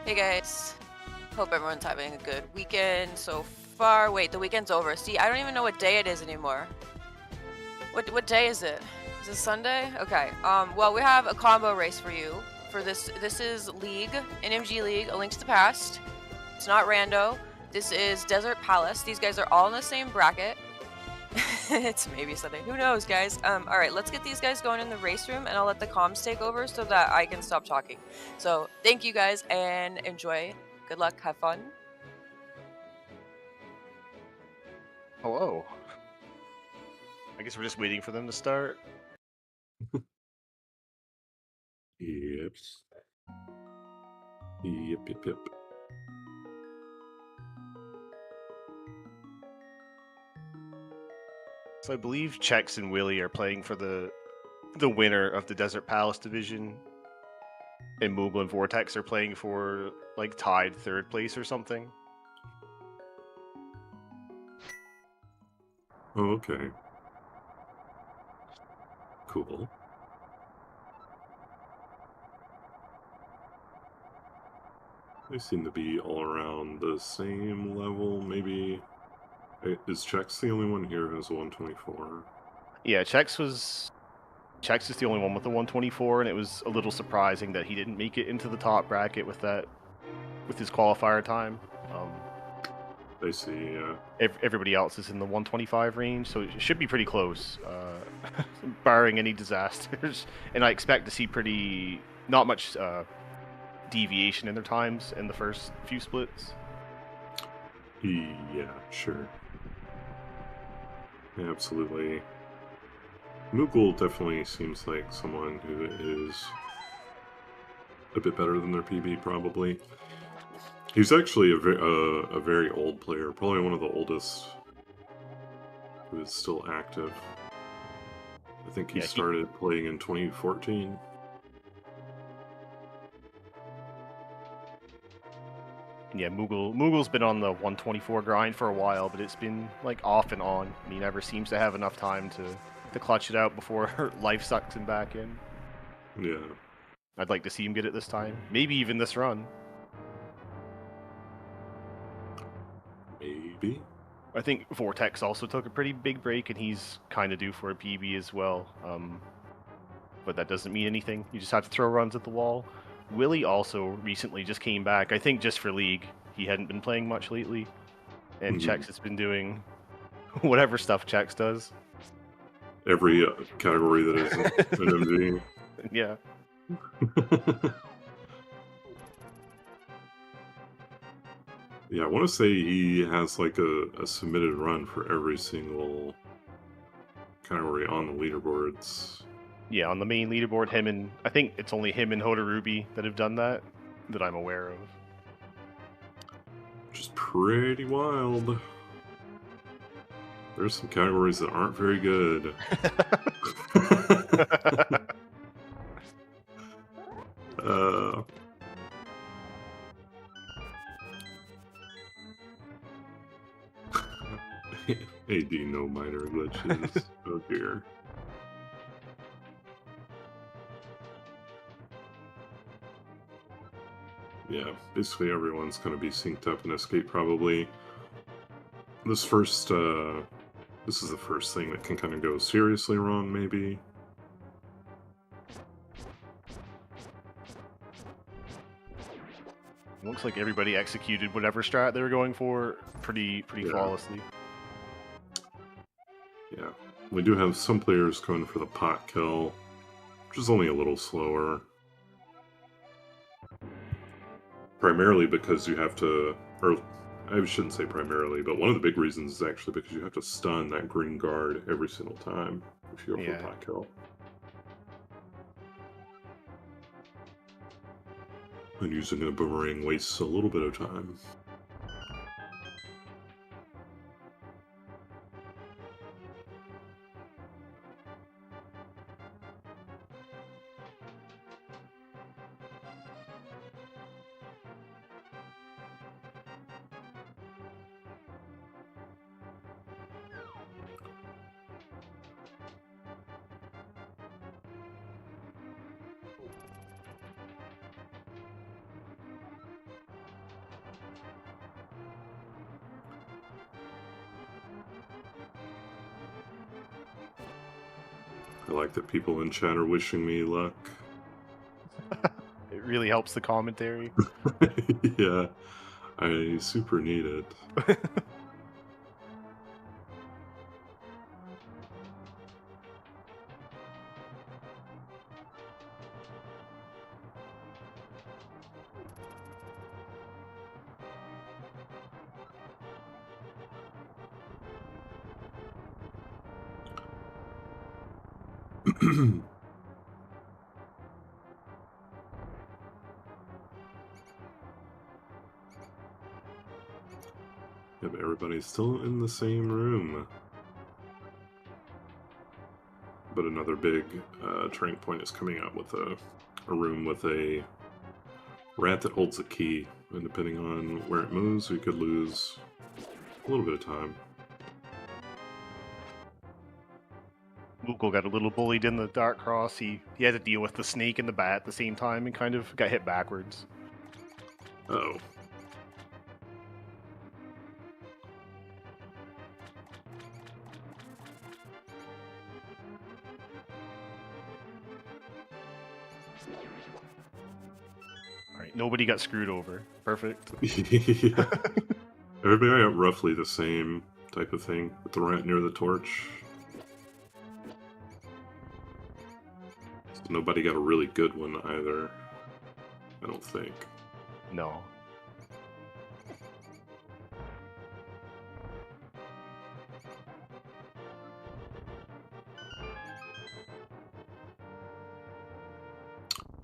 Hey guys, hope everyone's having a good weekend so far. Wait, the weekend's over. See, I don't even know what day it is anymore. What day is it? Is it Sunday? Okay. Well, we have a combo race for you for this. This is League, NMG League, A Link to the Past. It's not rando. This is Desert Palace. These guys are all in the same bracket. It's maybe Sunday. Who knows, guys? All right, let's get these guys going in the race room, and I'll let the comms take over so that I can stop talking. So thank you guys, and enjoy. Good luck. Have fun. Hello. I guess we're just waiting for them to start. Yep. Yep. So I believe Chex and Willie are playing for the winner of the Desert Palace division, and Moogle and Vortex are playing for like tied third place or something. Oh, okay. Cool. They seem to be all around the same level, maybe. Is Chex the only one here who has 124? Yeah, Chex is the only one with the 124, and it was a little surprising that he didn't make it into the top bracket with his qualifier time. I see, yeah. Everybody else is in the 125 range, so it should be pretty close, barring any disasters. And I expect to see not much deviation in their times in the first few splits. Yeah, sure. Yeah, absolutely. Moogle definitely seems like someone who is a bit better than their PB, probably. He's actually a very old player, probably one of the oldest who is still active. I think he started playing in 2014. Yeah, Moogle's been on the 124 grind for a while, but it's been like off and on, and he never seems to have enough time to clutch it out before life sucks him back in. Yeah. I'd like to see him get it this time. Maybe even this run. Maybe. I think Vortex also took a pretty big break, and he's kind of due for a PB as well. But that doesn't mean anything. You just have to throw runs at the wall. Willie also recently just came back, I think just for League. He hadn't been playing much lately. And Chex has been doing whatever stuff Chex does. Every category that is NMG. Yeah. Yeah, I want to say he has like a submitted run for every single category on the leaderboards. Yeah, on the main leaderboard, I think it's only him and Hodarubi that have done that I'm aware of. Which is pretty wild. There's some categories that aren't very good. AD no minor glitches. Oh dear. Yeah, basically everyone's going to be synced up in Escape probably. This is the first thing that can kind of go seriously wrong, maybe. Looks like everybody executed whatever strat they were going for pretty flawlessly. Yeah, we do have some players going for the pot kill, which is only a little slower. Primarily because you have to, or I shouldn't say primarily, but one of the big reasons is actually because you have to stun that green guard every single time if you go for a pot kill. And using a boomerang wastes a little bit of time. I like that people in chat are wishing me luck. It really helps the commentary. Yeah, I super need it. Yep, everybody's still in the same room. But another big turning point is coming out with a room with a rat that holds a key. And depending on where it moves, we could lose a little bit of time. Moogle got a little bullied in the Dark Cross. He had to deal with the snake and the bat at the same time and kind of got hit backwards. Uh-oh. Alright, nobody got screwed over. Perfect. Yeah. Everybody got roughly the same type of thing with the rat near the torch. So nobody got a really good one either. I don't think. No.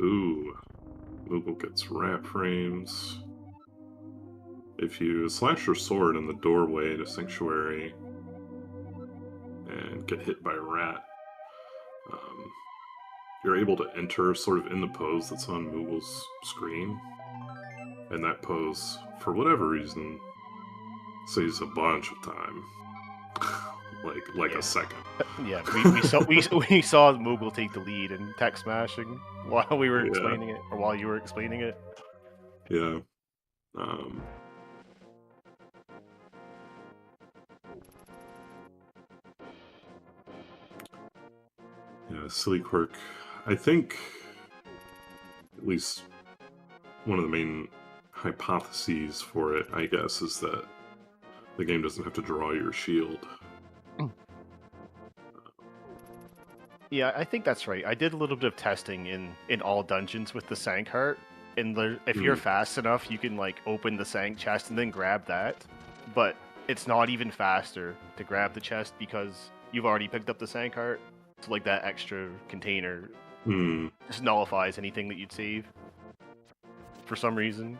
Ooh. Moogle gets rat frames. If you slash your sword in the doorway to Sanctuary and get hit by a rat, you're able to enter sort of in the pose that's on Moogle's screen. And that pose, for whatever reason, saves a bunch of time. like Yeah. a second. Yeah, we saw Moogle take the lead in tech smashing while we were Yeah. explaining it, or while you were explaining it. Yeah. Yeah, silly quirk. I think at least one of the main hypotheses for it, I guess, is that the game doesn't have to draw your shield. Yeah, I think that's right. I did a little bit of testing in all dungeons with the Sank Heart, and if you're fast enough, you can like open the Sank chest and then grab that. But it's not even faster to grab the chest because you've already picked up the Sank Heart. So like that extra container just nullifies anything that you'd save for some reason.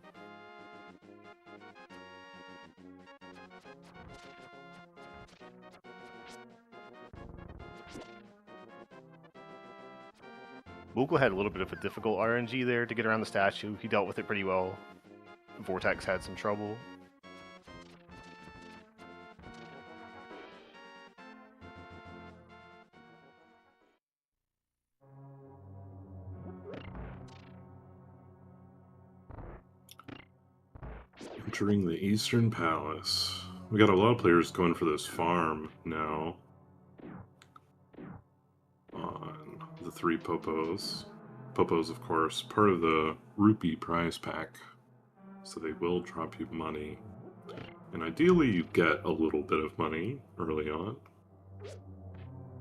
Moogle had a little bit of a difficult RNG there to get around the statue. He dealt with it pretty well. Vortex had some trouble. Entering the Eastern Palace. We got a lot of players going for this farm now. On the 3 Popos. Popos, of course, part of the rupee prize pack. So they will drop you money. And ideally you get a little bit of money early on.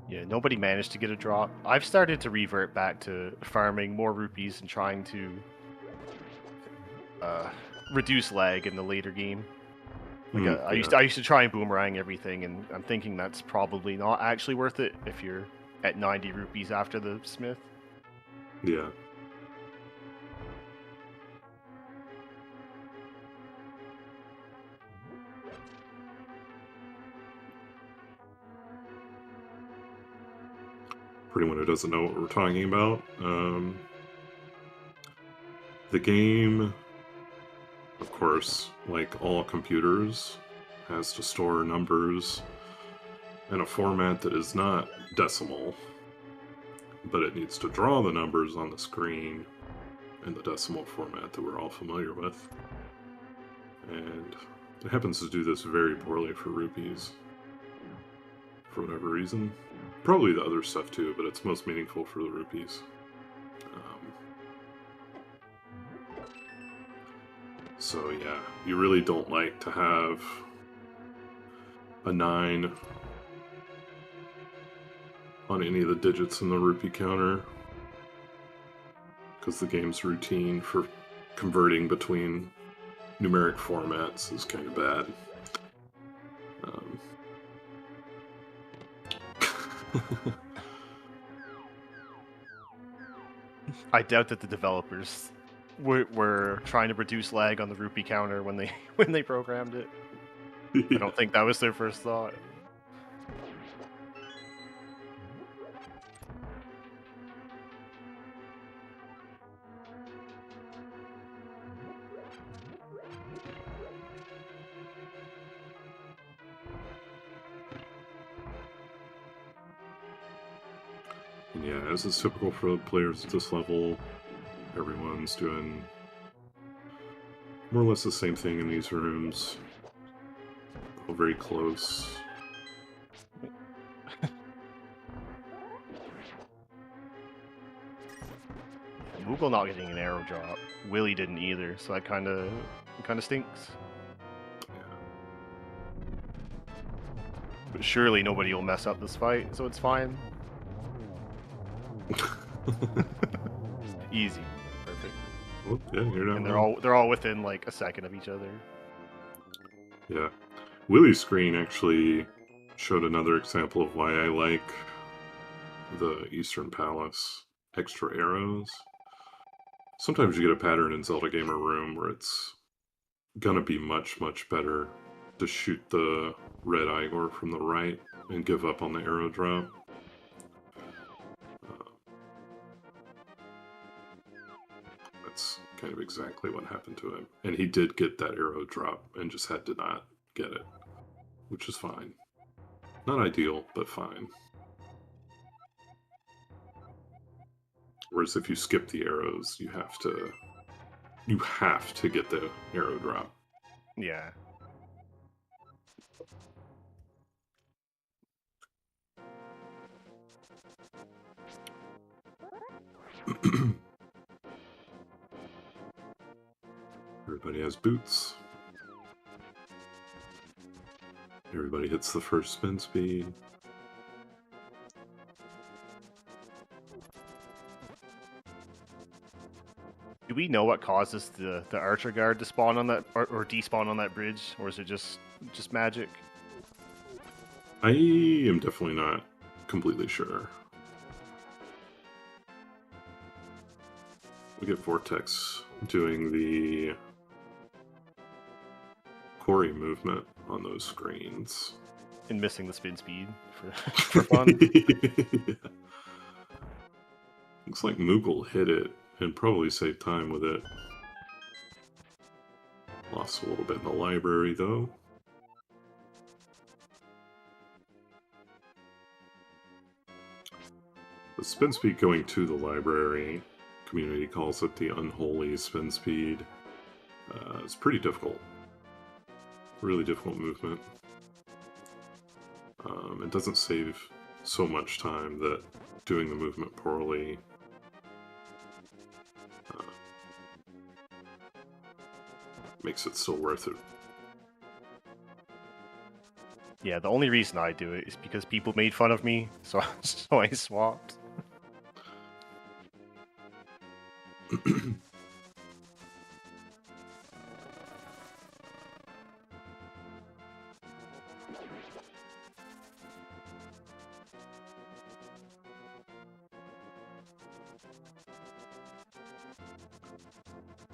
Yeah, nobody managed to get a drop. I've started to revert back to farming more rupees and trying to reduce lag in the later game. Like I used to try and boomerang everything, and I'm thinking that's probably not actually worth it if you're at 90 rupees after the smith. Yeah. For anyone who doesn't know what we're talking about, the game, of course, like all computers, has to store numbers in a format that is not decimal, but it needs to draw the numbers on the screen in the decimal format that we're all familiar with. And it happens to do this very poorly for rupees, for whatever reason. Probably the other stuff too, but it's most meaningful for the rupees. So yeah, you really don't like to have a 9 on any of the digits in the rupee counter, because the game's routine for converting between numeric formats is kind of bad. I doubt that the developers were trying to reduce lag on the rupee counter when they programmed it. I don't think that was their first thought. And yeah, as is typical for players at this level, everyone's doing more or less the same thing in these rooms. All very close. Moogle not getting an arrow drop. Willi didn't either, so that kind of stinks. But surely nobody will mess up this fight, so it's fine. Easy, perfect. Well, yeah, you're not. And wrong. they're all within like a second of each other. Yeah, Willi's screen actually showed another example of why I like the Eastern Palace extra arrows. Sometimes you get a pattern in Zelda Gamer Room where it's gonna be much better to shoot the red Igor from the right and give up on the arrow drop. That's kind of exactly what happened to him. And he did get that arrow drop and just had to not get it, which is fine. Not ideal, but fine. Whereas if you skip the arrows, you have to get the arrow drop. Yeah. Everybody has boots. Everybody hits the first spin speed. Do we know what causes the archer guard to spawn on that or despawn on that bridge, or is it just magic? I am definitely not completely sure. We get Vortex doing the Quarry movement on those screens. And missing the spin speed for fun. Yeah. Looks like Moogle hit it and probably saved time with it. Lost a little bit in the library though. The spin speed going to the library, community calls it the unholy spin speed. It's pretty difficult. Really difficult movement. It doesn't save so much time that doing the movement poorly makes it still worth it. Yeah, the only reason I do it is because people made fun of me, so I swapped.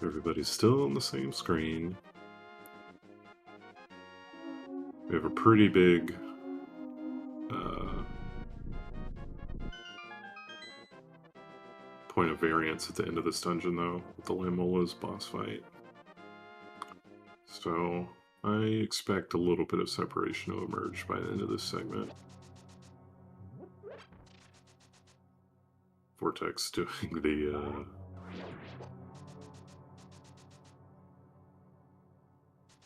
Everybody's still on the same screen. We have a pretty big point of variance at the end of this dungeon, though, with the Lamola's boss fight. So I expect a little bit of separation to emerge by the end of this segment. Vortex doing the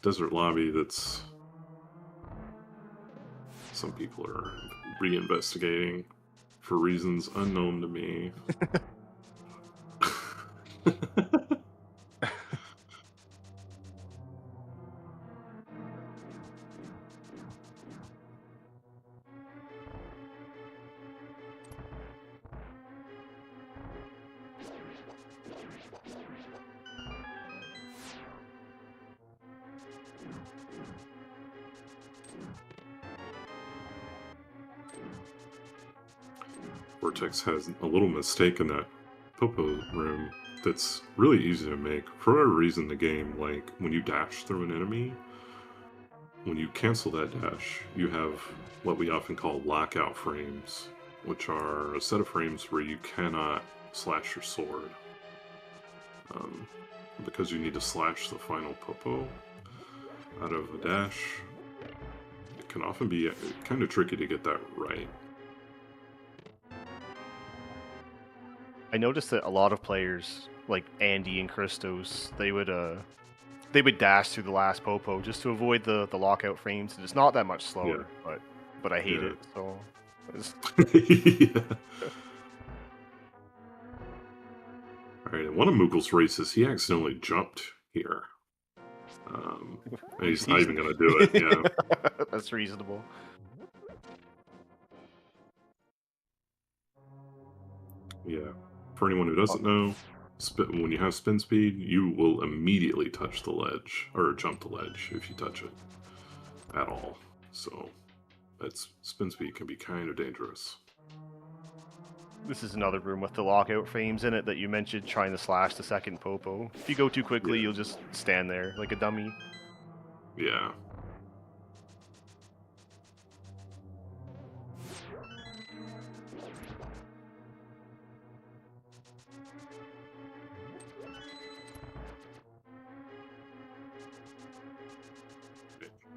desert lobby that's some people are reinvestigating for reasons unknown to me. Vortex has a little mistake in that Popo room that's really easy to make. For whatever reason, the game, like, when you dash through an enemy, when you cancel that dash, you have what we often call lockout frames, which are a set of frames where you cannot slash your sword. Because you need to slash the final Popo out of a dash, it can often be kind of tricky to get that right. I noticed that a lot of players, like Andy and Christos, they would dash through the last Popo just to avoid the lockout frames, and it's not that much slower, but I hate it, so... Yeah. Alright, in one of Moogle's races, he accidentally jumped here. He's not even going to do it, yeah. That's reasonable. Yeah. For anyone who doesn't know, when you have spin speed, you will immediately touch the ledge, or jump the ledge if you touch it at all. So, spin speed can be kind of dangerous. This is another room with the lockout frames in it that you mentioned, trying to slash the second Popo. If you go too quickly, you'll just stand there like a dummy. Yeah.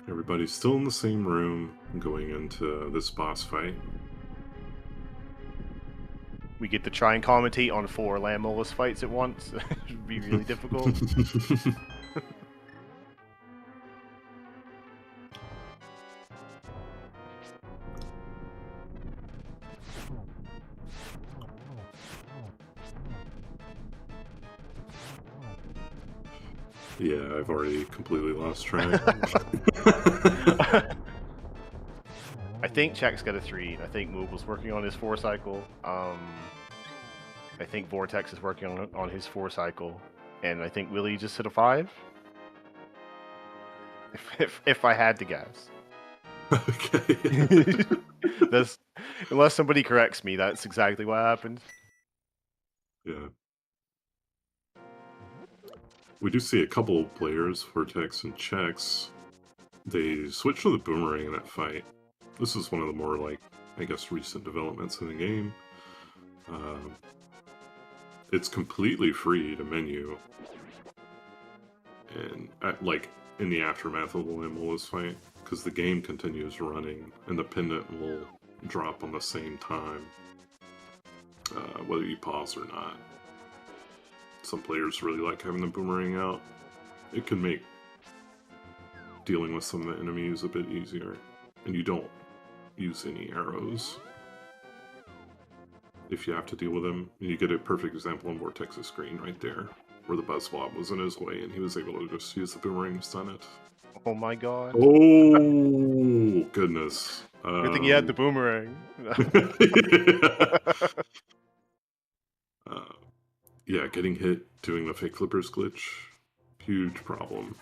Everybody's still in the same room going into this boss fight. We get to try and commentate on 4 Lamolus fights at once. It would be really difficult. Yeah, I've already completely lost track. I think Chex got a 3. I think Moogle's working on his 4 cycle. I think Vortex is working on his 4 cycle. And I think Willi just hit a 5. If I had to guess. Okay. Unless somebody corrects me, that's exactly what happened. Yeah. We do see a couple of players, Vortex and Chex. They switched to the boomerang in that fight. This is one of the more, like, I guess, recent developments in the game. It's completely free to menu. And, like, in the aftermath of the Lamolus fight, because the game continues running, and the pendant will drop on the same time, whether you pause or not. Some players really like having the boomerang out. It can make dealing with some of the enemies a bit easier. And you don't use any arrows if you have to deal with them. And you get a perfect example on Vortex's screen right there, where the Buzzwob was in his way and he was able to just use the boomerang to stun it. Oh my god. Oh, goodness. Good thing you had the boomerang. Yeah, getting hit doing the fake flippers glitch, huge problem.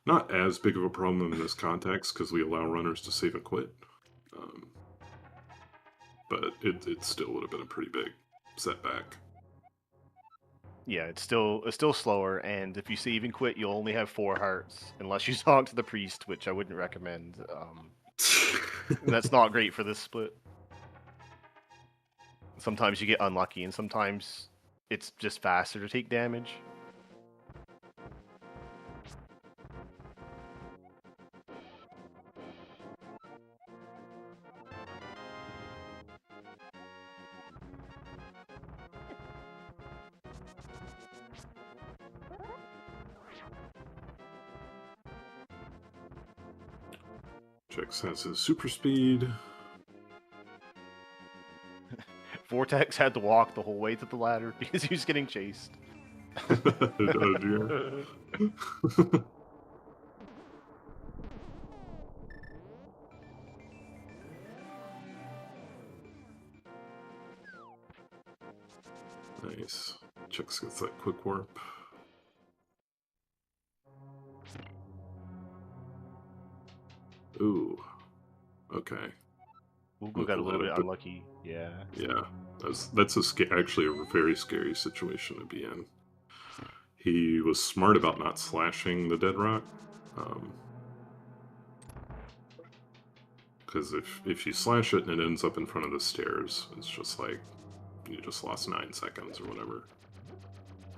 Not as big of a problem in this context because we allow runners to save and quit. But it still would have been a pretty big setback. Yeah, it's still slower, and if you save and quit, you'll only have 4 hearts, unless you talk to the priest, which I wouldn't recommend. That's not great for this split. Sometimes you get unlucky, and sometimes it's just faster to take damage. Chex has his super speed. Vortex had to walk the whole way to the ladder because he was getting chased. Oh dear. Nice. Chex gets that quick warp. Ooh. Okay. Moogle got a little bit unlucky. Yeah. Yeah. That's actually a very scary situation to be in. He was smart about not slashing the dead rock. Because if you slash it and it ends up in front of the stairs, it's just like you just lost 9 seconds or whatever.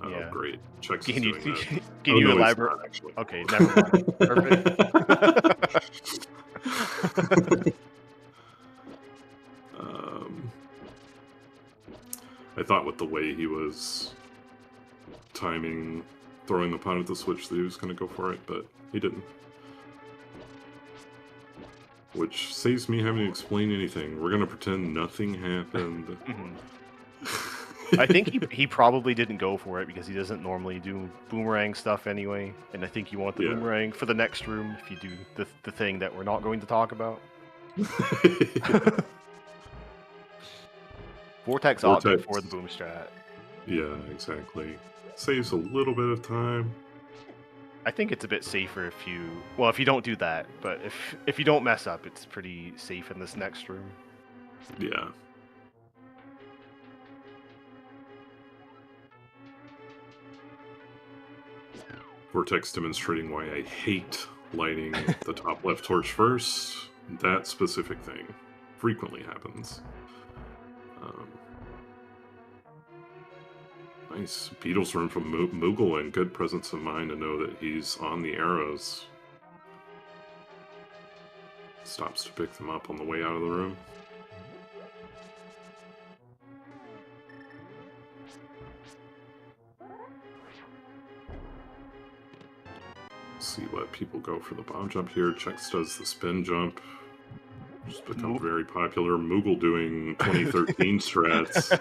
Oh, Yeah. great. Chex Can you is doing that. can Oh, you no, he's elaborate? not, actually. Okay, never mind. Perfect. I thought with the way he was timing throwing the pot at the switch that he was going to go for it, but he didn't. Which saves me having to explain anything. We're going to pretend nothing happened. I think he probably didn't go for it because he doesn't normally do boomerang stuff anyway, and I think you want the boomerang for the next room if you do the thing that we're not going to talk about. Vortex opted for the boom strat. Yeah, exactly. Saves a little bit of time. I think it's a bit safer if you don't do that, but if you don't mess up, it's pretty safe in this next room. Yeah. Vortex demonstrating why I hate lighting the top left torch first. That specific thing frequently happens. Nice. Beetle's run from Moogle and good presence of mind to know that he's on the arrows. Stops to pick them up on the way out of the room. See what people go for the bomb jump here. Chex does the spin jump. Just become very popular. Moogle doing 2013 strats.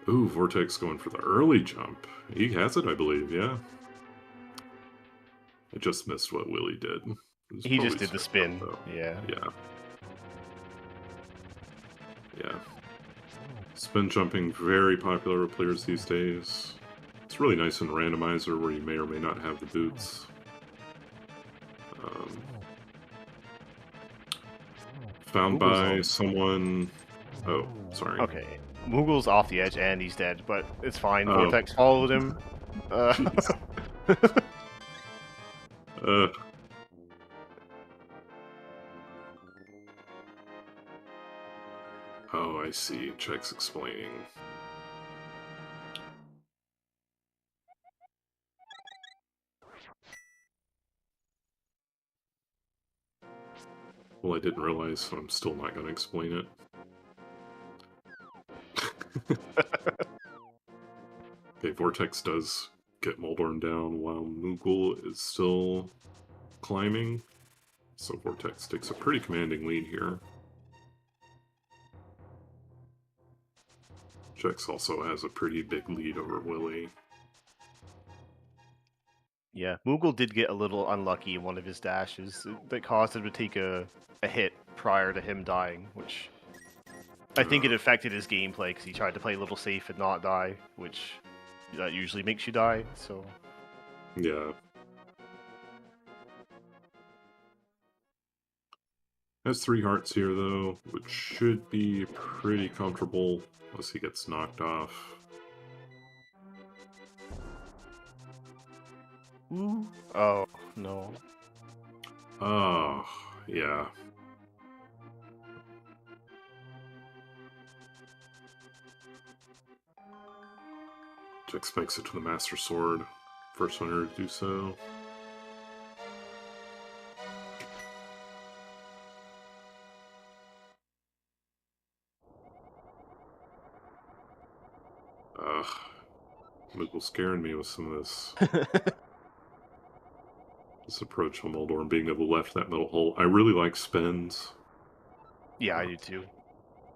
Ooh, Vortex going for the early jump. He has it, I believe, yeah. I just missed what Willi did. He just did the spin. Yeah. Yeah. Yeah. Spin jumping, very popular with players these days. It's really nice in randomizer where you may or may not have the boots. Found by someone... Oh, sorry. Okay. Moogle's off the edge and he's dead, but it's fine. Vortex followed him. Oh, I see. Chex explaining. Well, I didn't realize, so I'm still not going to explain it. Okay, Vortex does get Moldorm down while Moogle is still climbing. So Vortex takes a pretty commanding lead here. Chex also has a pretty big lead over Willi. Yeah, Moogle did get a little unlucky in one of his dashes that caused him to take a hit prior to him dying, which I think it affected his gameplay because he tried to play a little safe and not die, which that usually makes you die, so... Yeah. Has 3 hearts here, though, which should be pretty comfortable unless he gets knocked off. Ooh. Oh, no. Oh, yeah. Chex makes it to the Master Sword. First hunter to do so. Ugh. Moogle's scaring me with some of this. This approach on Moldor and being able to left that middle hole. I really like spins. Yeah, I do too.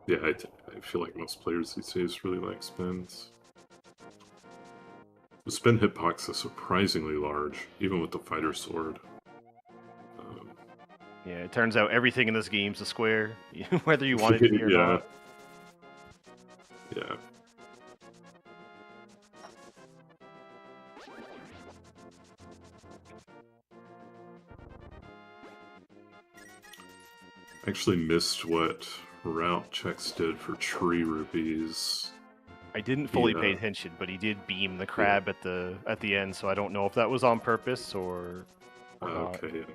Yeah, I feel like most players these days really like spins. The spin hitbox is surprisingly large, even with the fighter sword. Yeah, it turns out everything in this game's a square, whether you want it to be or yeah. not. Yeah. I actually missed what Route Chex did for tree rupees. I didn't fully pay attention, but he did beam the crab at the end, so I don't know if that was on purpose or not. Okay.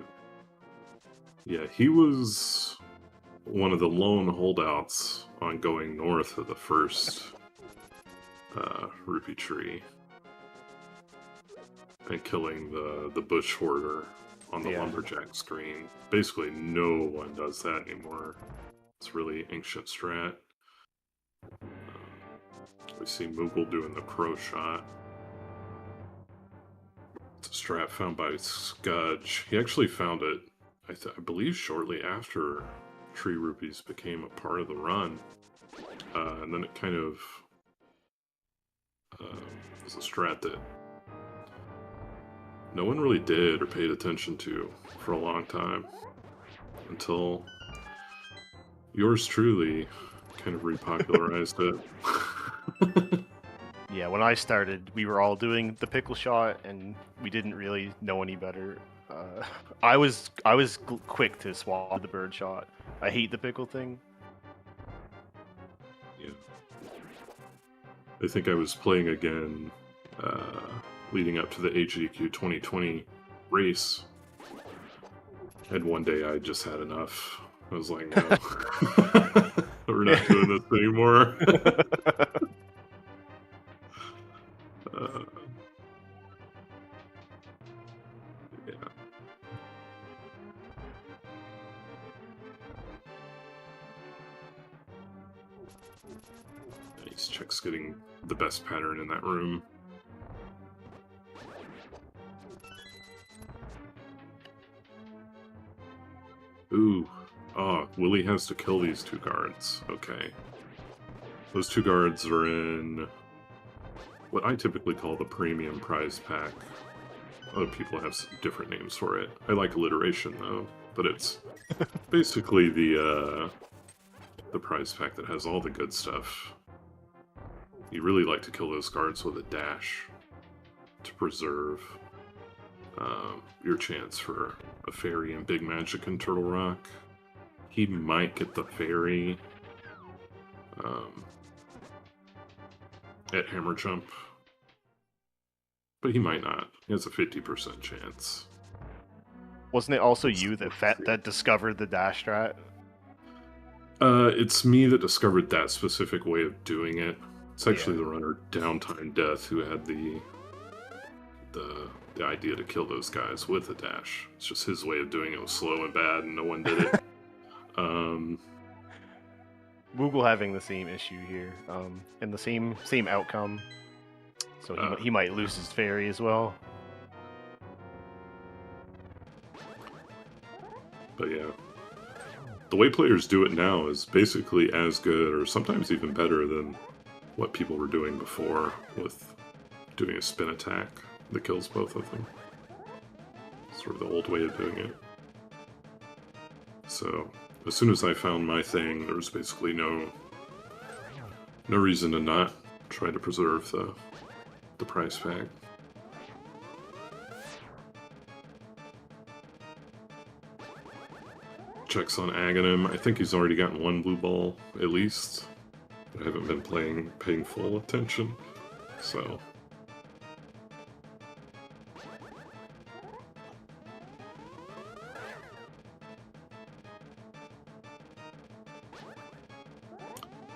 Yeah, he was one of the lone holdouts on going north of the first rupee tree and killing the bush hoarder on the lumberjack screen. Basically, no one does that anymore. It's really ancient strat. We see Moogle doing the crow shot. It's a strat found by Scudge. He actually found it, I believe, shortly after Tree Rupees became a part of the run. And then it kind of was a strat that no one really did or paid attention to for a long time. Until yours truly kind of repopularized it. Yeah, when I started, we were all doing the pickle shot, and we didn't really know any better. I was quick to swallow the bird shot. I hate the pickle thing. Yeah. I think I was playing again leading up to the HGQ 2020 race. And one day I just had enough. I was like, no, we're not doing this anymore. Yeah. Nice. Check's getting the best pattern in that room. Ooh. Oh, Willi has to kill these two guards. Okay. Those two guards are in what I typically call the premium prize pack. Other people have some different names for it. I like alliteration though, but it's basically the prize pack that has all the good stuff. You really like to kill those guards with a dash to preserve your chance for a fairy and Big Magic and Turtle Rock. He might get the fairy at Hammer Jump, but he might not. He has a 50% chance. Wasn't it also you that discovered the dash strat? It's me that discovered that specific way of doing it. It's actually the runner Downtime Death who had the idea to kill those guys with a dash. It's just his way of doing it was slow and bad, and no one did it. Moogle having the same issue here, and the same outcome. So he might lose his fairy as well. But yeah, the way players do it now is basically as good, or sometimes even better than what people were doing before with doing a spin attack that kills both of them. Sort of the old way of doing it. So, as soon as I found my thing, there was basically no reason to not try to preserve the prize pack. Checks on Aghanim. I think he's already gotten one blue ball, at least. I haven't been paying full attention, so...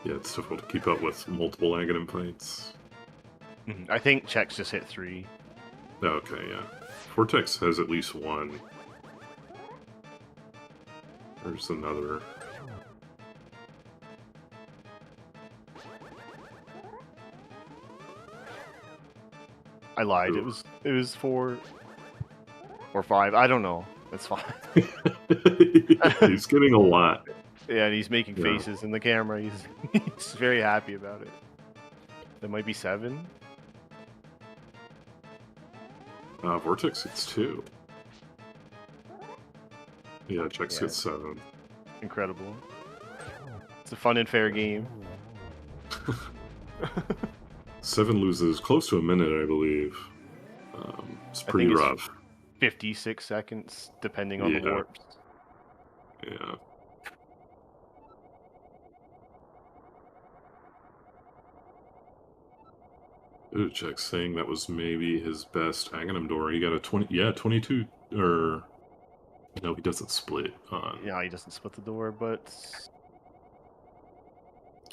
Yeah, it's difficult to keep up with multiple Aghanim fights. I think Chex just hit 3. Okay, yeah. Vortex has at least one. There's another. I lied. Ooh. It was 4. or 5. I don't know. It's fine. He's getting a lot. Yeah, and he's making Yeah. faces in the camera. He's very happy about it. There might be 7. Vortex gets 2. Yeah, Chex Yeah. gets 7. Incredible. It's a fun and fair game. 7 loses close to a minute, I believe. It's I pretty think it's rough. 56 seconds, depending on the Yeah. warps. Yeah. Ooh, Chex saying that was maybe his best Aghanim door. He got a 22, or... No, he doesn't split. Yeah, he doesn't split the door, but...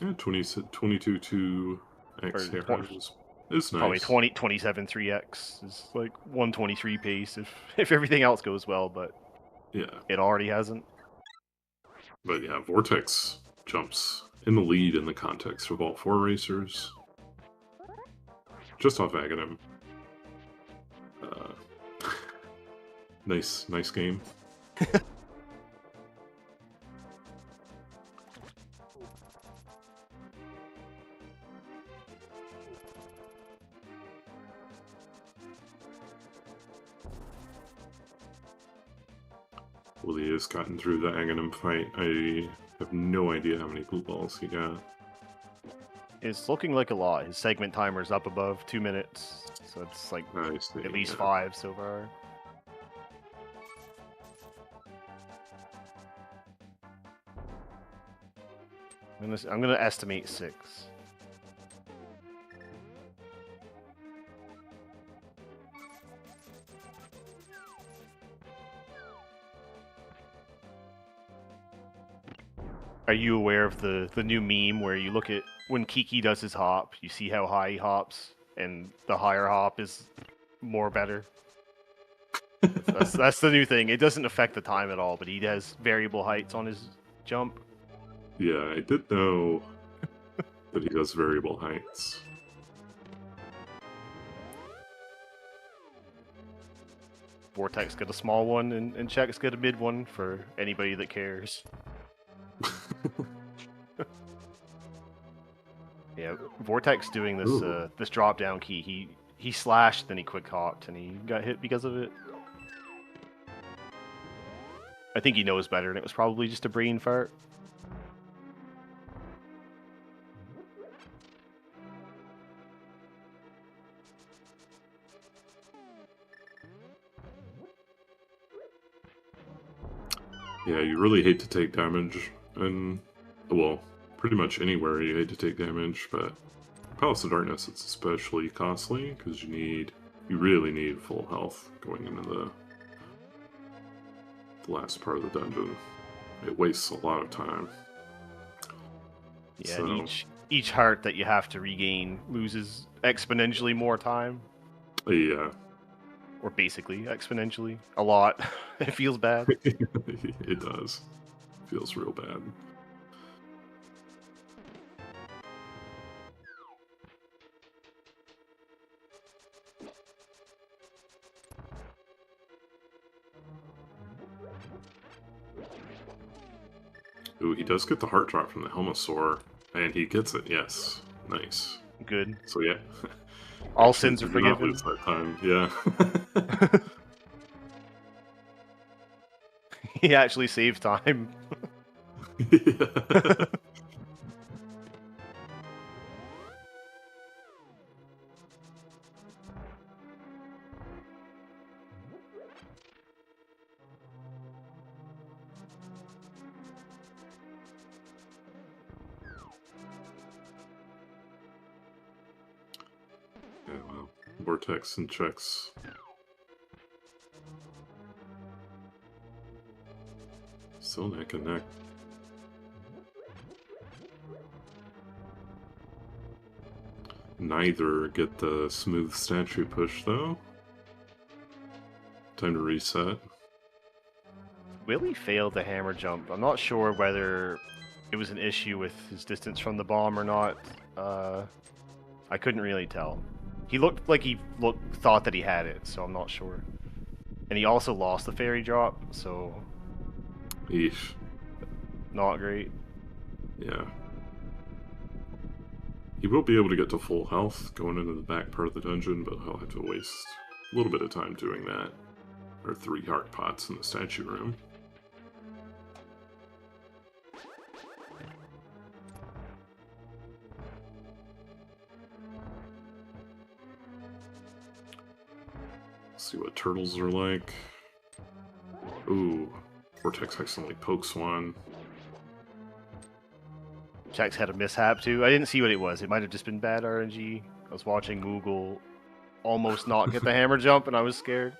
Yeah, 22 to X Or haircuts is nice. Probably 27 3x is like 123 pace if everything else goes well, but Yeah. it already hasn't. But yeah, Vortex jumps in the lead in the context of all 4 racers. Just off Aghanim. Nice game. Willi has gotten through the Aghanim fight. I have no idea how many blue balls he got. It's looking like a lot. His segment timer's up above 2 minutes, so it's like I see, at least yeah. 5 so far. I'm gonna estimate 6. Are you aware of the new meme where you look at when Kiki does his hop, you see how high he hops, and the higher hop is more better? That's the new thing. It doesn't affect the time at all, but he has variable heights on his jump. Yeah, I did know that he does variable heights. Vortex got a small one, and Chex got a mid one for anybody that cares. Yeah, Vortex doing this this drop down key. He slashed, then he quick hopped, and he got hit because of it. I think he knows better, and it was probably just a brain fart. Yeah, you really hate to take damage, and well, pretty much anywhere you hate to take damage, but Palace of Darkness it's especially costly because you really need full health going into the last part of the dungeon. It wastes a lot of time. Yeah, So- and each heart that you have to regain loses exponentially more time, Yeah, or basically exponentially a lot. It feels bad. it does. Feels real bad. Ooh, he does get the heart drop from the Helmosaur, and he gets it, yes. Nice. Good. So yeah. All sins are Did not forgiven. lose that time, yeah. He actually saved time. Yeah. Yeah, well, Vortex and Chex. Still neck and neck. Neither get the smooth statue push, though. Time to reset. Willi failed the hammer jump. I'm not sure whether it was an issue with his distance from the bomb or not. I couldn't really tell. He looked like he thought that he had it, so I'm not sure. And he also lost the fairy drop, so Eesh. not great. Yeah. He will be able to get to full health going into the back part of the dungeon, but he'll have to waste a little bit of time doing that. There are 3 heart pots in the statue room. Let's see what turtles are like. Ooh, Vortex accidentally pokes one. Chex had a mishap too. I didn't see what it was. It might have just been bad RNG. I was watching Moogle almost not get the hammer jump, and I was scared.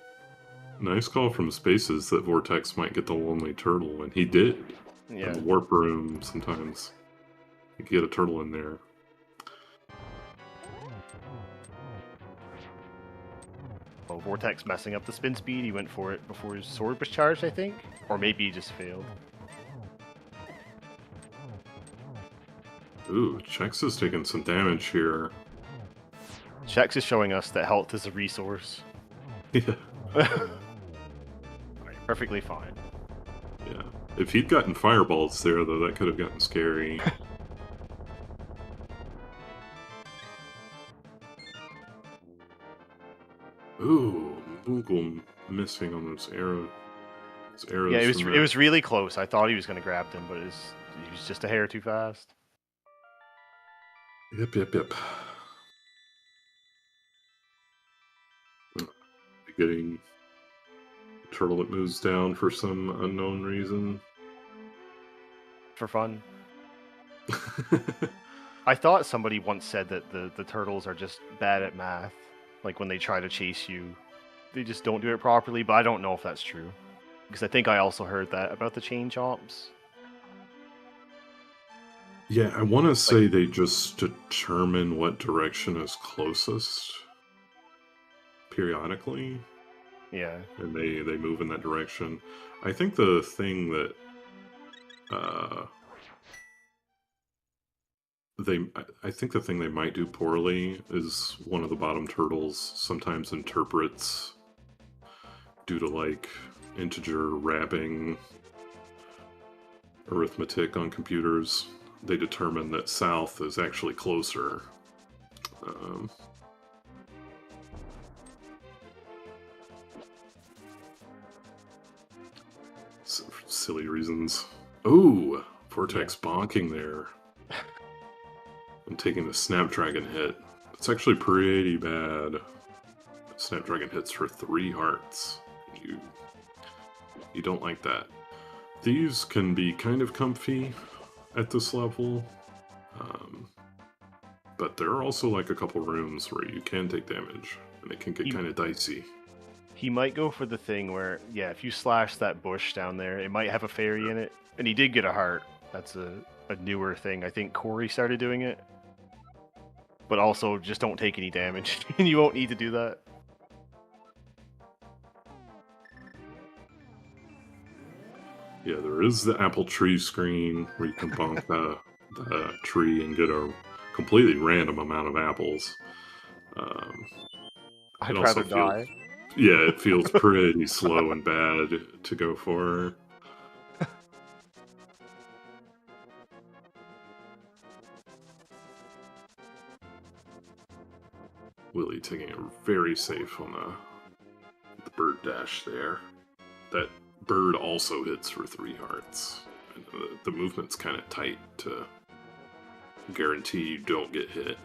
Nice call from Spaces that Vortex might get the lonely turtle, and he did. Yeah. In the warp room, sometimes you can get a turtle in there. Oh, Vortex messing up the spin speed. He went for it before his sword was charged, I think, or maybe he just failed. Ooh, Chex is taking some damage here. Chex is showing us that health is a resource. Yeah. Perfectly fine. Yeah. If he'd gotten fireballs there, though, that could have gotten scary. Ooh, Moogle missing on those arrows. Yeah, it was really close. I thought he was going to grab them, but he was just a hair too fast. Yep. Getting a turtle that moves down for some unknown reason. For fun. I thought somebody once said that the turtles are just bad at math. Like when they try to chase you, they just don't do it properly, but I don't know if that's true. Because I think I also heard that about the chain chomps. Yeah, I want to say they just determine what direction is closest periodically. Yeah. And they move in that direction. I think the thing that I think the thing they might do poorly is one of the bottom turtles sometimes interprets due to like integer wrapping arithmetic on computers. They determine that south is actually closer. Silly reasons. Oh, Vortex bonking there. I'm taking the Snapdragon hit. It's actually pretty bad. Snapdragon hits for 3 hearts. You don't like that. These can be kind of comfy at this level. But there are also like a couple rooms where you can take damage, and it can get kind of dicey. He might go for the thing where, yeah, if you slash that bush down there, it might have a fairy in it. And he did get a heart. That's a newer thing. I think Corey started doing it. But also, just don't take any damage, and you won't need to do that. Yeah, there is the apple tree screen where you can bonk the tree and get a completely random amount of apples. I'd rather die. Yeah, it feels pretty slow and bad to go for. Willi taking it very safe on the bird dash there. That bird also hits for 3 hearts. And the movement's kind of tight to guarantee you don't get hit.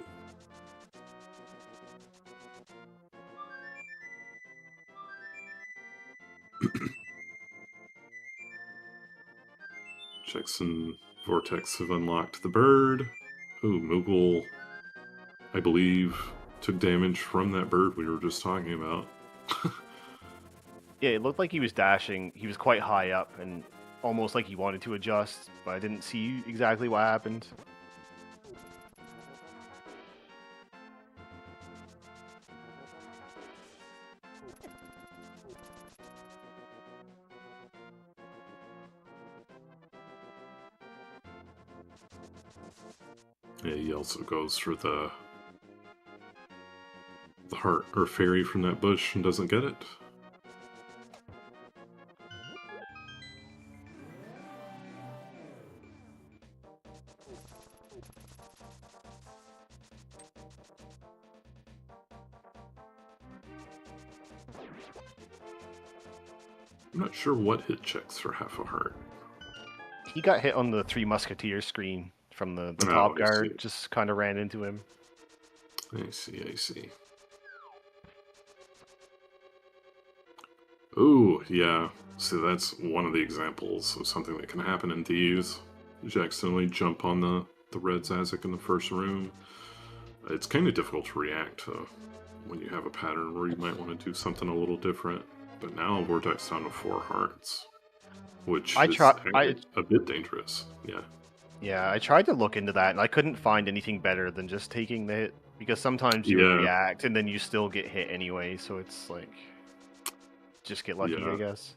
Chex and Vortex have unlocked the bird. Ooh, Moogle, I believe, took damage from that bird we were just talking about. Yeah, it looked like he was dashing. He was quite high up and almost like he wanted to adjust, but I didn't see exactly what happened. Yeah, he also goes for the heart or fairy from that bush and doesn't get it. I'm not sure what hit checks for half a heart. He got hit on the Three Musketeers screen from the Oh, top I guard. see. Just kind of ran into him. I see, I see. Ooh, yeah. So that's one of the examples of something that can happen in these. You accidentally jump on the red Zazik in the first room. It's kind of difficult to react to when you have a pattern where you might want to do something a little different. But now Vortex down to 4 hearts, which I is I a bit dangerous. Yeah. Yeah, I tried to look into that, and I couldn't find anything better than just taking the hit, because sometimes you'll Yeah. react, and then you still get hit anyway, so it's like, just get lucky, Yeah. I guess.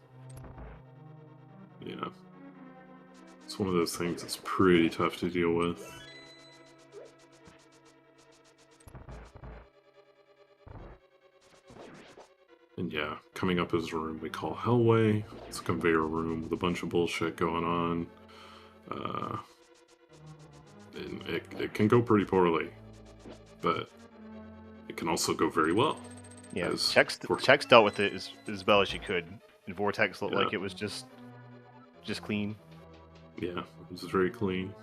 Yeah. It's one of those things that's pretty tough to deal with. And yeah, coming up is a room we call Hellway. It's a conveyor room with a bunch of bullshit going on. And it can go pretty poorly, but it can also go very well. Yeah, as Chex dealt with it as well as she could, and Vortex looked Yeah. like it was just clean. Yeah, it was very clean.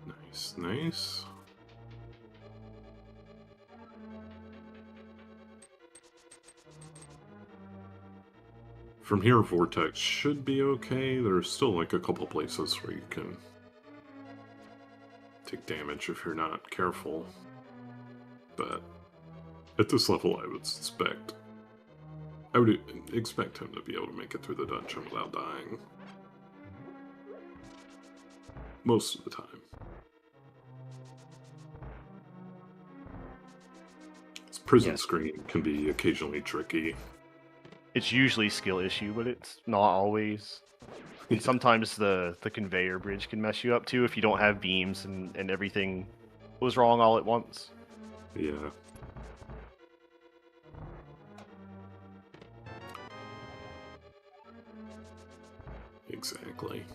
Nice, nice. From here, Vortex should be okay. There's still like a couple places where you can take damage if you're not careful. But at this level, I would expect him to be able to make it through the dungeon without dying. Most of the time. This prison screen can be occasionally tricky. It's usually skill issue, but it's not always. Yeah. Sometimes the conveyor bridge can mess you up too if you don't have beams and everything was wrong all at once. Yeah. Exactly.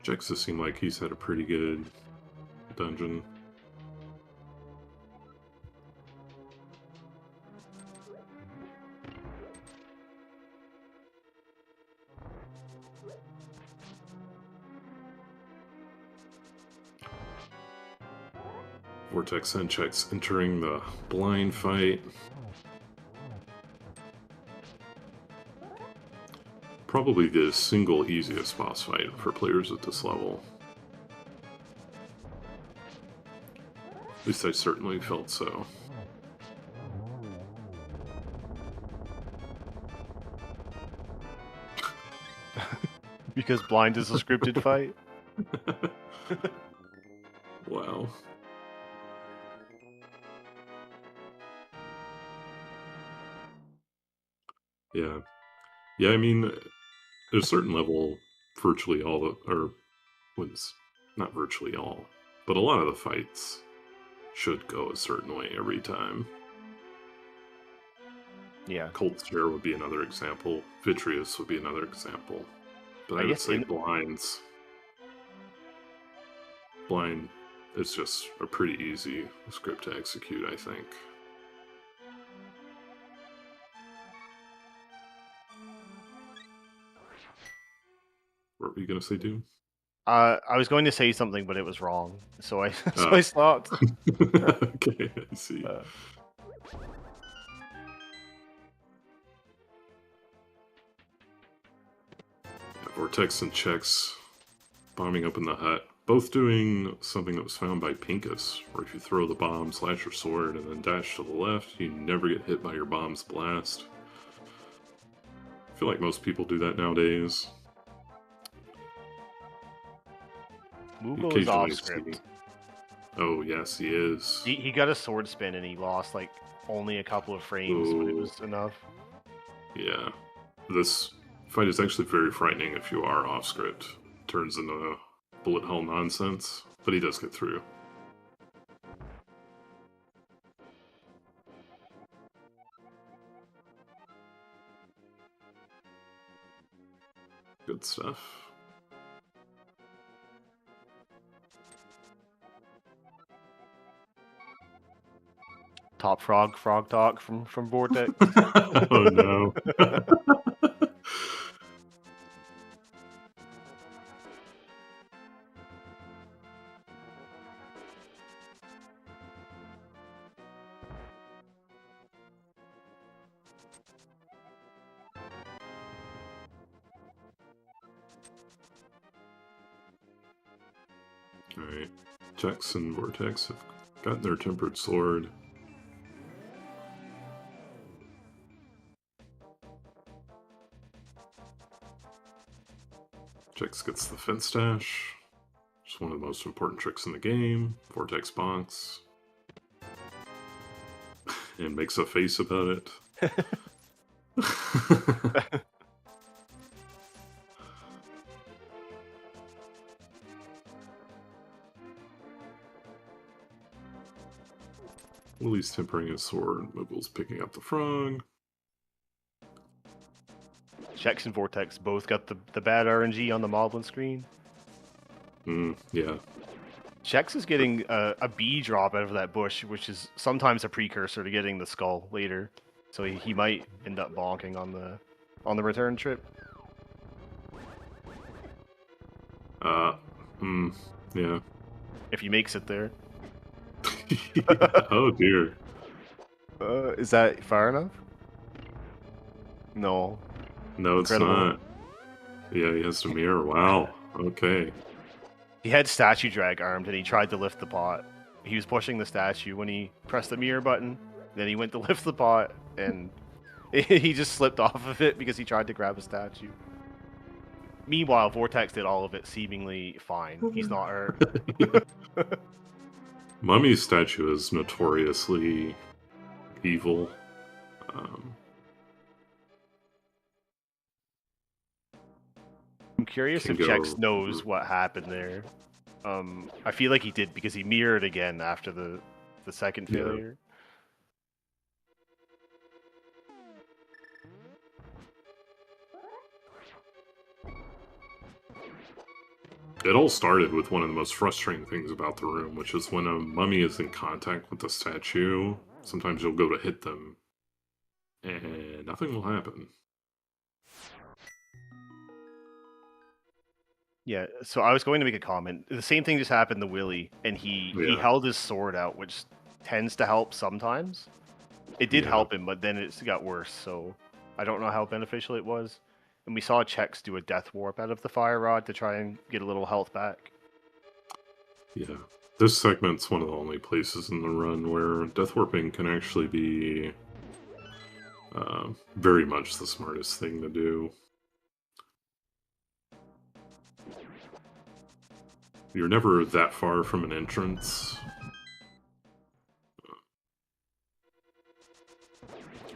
Chexhuman seemed like he's had a pretty good dungeon. Vortex and Chex entering the blind fight. Probably the single easiest boss fight for players at this level. At least I certainly felt so. Because blind is a scripted fight? Wow. Yeah. Yeah, I mean, at a certain level, virtually all the, or, not virtually all, but a lot of the fights should go a certain way every time. Yeah. Cold Stare would be another example. Vitreous would be another example. But I would say Blind is just a pretty easy script to execute, I think. What were you going to say, Doom? I was going to say something, but it was wrong, so I stopped. Okay, I see. Vortex and Chex bombing up in the hut, both doing something that was found by Pinkus, where if you throw the bomb, slash your sword, and then dash to the left, you never get hit by your bomb's blast. I feel like most people do that nowadays. Moogle is off script. Oh, yes, he is. He got a sword spin and he lost like only a couple of frames, but it was enough. Yeah. This fight is actually very frightening if you are off script. Turns into bullet hell nonsense, but he does get through. Good stuff. Top frog talk from Vortex. Oh no. Alright. Chex and Vortex have gotten their tempered sword. Chex gets the fence dash. It's one of the most important tricks in the game. Vortex bonks. And makes a face about it. Willie's tempering his sword. Moogle's picking up the frog. Chex and Vortex both got the bad RNG on the modeling screen. Yeah. Chex is getting a B drop out of that bush, which is sometimes a precursor to getting the skull later. So he might end up bonking on the return trip. Yeah. If he makes it there. Oh dear. Is that far enough? No. No, it's Incredible. not. Yeah, he has to mirror. Wow. Okay. He had statue drag armed and he tried to lift the pot. He was pushing the statue when he pressed the mirror button. Then he went to lift the pot and he just slipped off of it because he tried to grab a statue. Meanwhile, Vortex did all of it seemingly fine. He's not hurt. Mummy's statue is notoriously evil. I'm curious if Chex knows what happened there. I feel like he did because he mirrored again after the second failure. It all started with one of the most frustrating things about the room, which is when a mummy is in contact with the statue, sometimes you'll go to hit them, and nothing will happen. Yeah, so I was going to make a comment. The same thing just happened to Willie, and he held his sword out, which tends to help sometimes. It did help him, but then it got worse, so I don't know how beneficial it was. And we saw Chex do a death warp out of the fire rod to try and get a little health back. Yeah, this segment's one of the only places in the run where death warping can actually be very much the smartest thing to do. You're never that far from an entrance.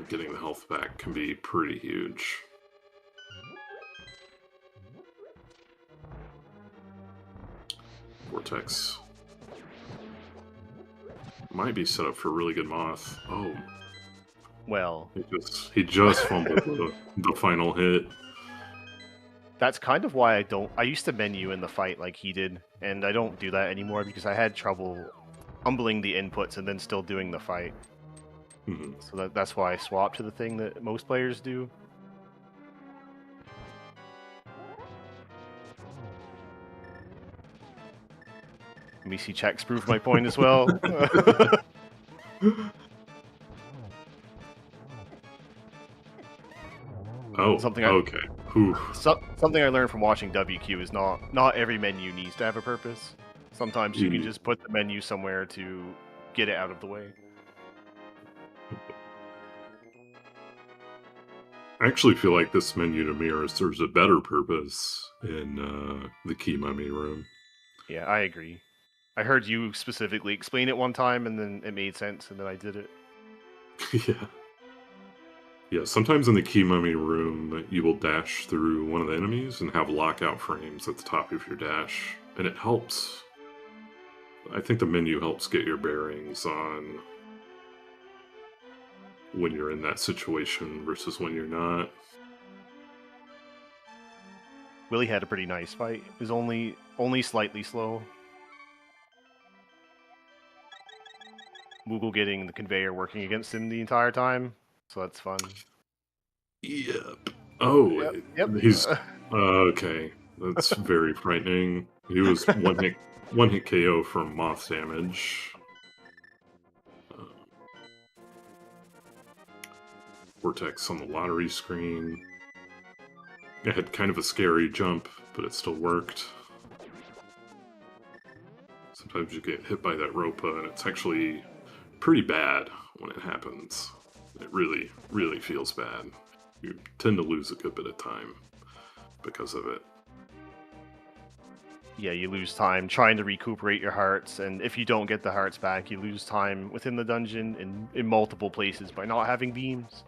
Getting the health back can be pretty huge. Vortex might be set up for a really good moth. Oh, well, he just fumbled the final hit. That's kind of why I used to menu in the fight like he did, and I don't do that anymore because I had trouble humbling the inputs and then still doing the fight. So that's why I swapped to the thing that most players do. Let me see Chex prove my point as well. Oh, something okay. Something I learned from watching WQ is not every menu needs to have a purpose. Sometimes you can just put the menu somewhere to get it out of the way. I actually feel like this menu to mirror serves a better purpose in the key mummy room. Yeah, I agree. I heard you specifically explain it one time, and then it made sense, and then I did it. Yeah. Yeah, sometimes in the key mummy room, you will dash through one of the enemies and have lockout frames at the top of your dash, and it helps. I think the menu helps get your bearings on when you're in that situation versus when you're not. Willie had a pretty nice fight. It was only slightly slow. Moogle getting the conveyor working against him the entire time, so that's fun. Yep. Oh, Yep. he's okay. That's very frightening. He was one hit KO from moth damage. Vortex on the lottery screen. It had kind of a scary jump, but it still worked. Sometimes you get hit by that ropa, and it's actually pretty bad when it happens. It really, really feels bad. You tend to lose a good bit of time because of it. Yeah, you lose time trying to recuperate your hearts, and if you don't get the hearts back, you lose time within the dungeon in multiple places by not having beams.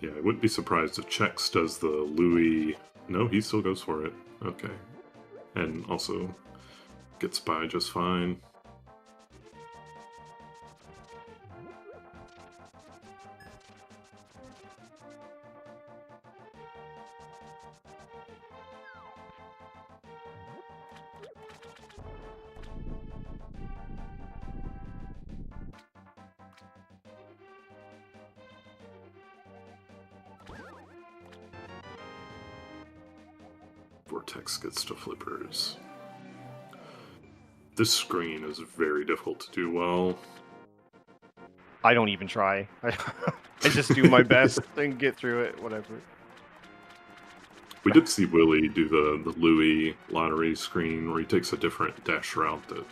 Yeah, I wouldn't be surprised if Chex does the Louis... No, he still goes for it. Okay. And also gets by just fine. Vortex gets to flippers. This screen is very difficult to do well. I don't even try. I just do my best and get through it, whatever. We did see Willie do the Louis lottery screen where he takes a different dash route that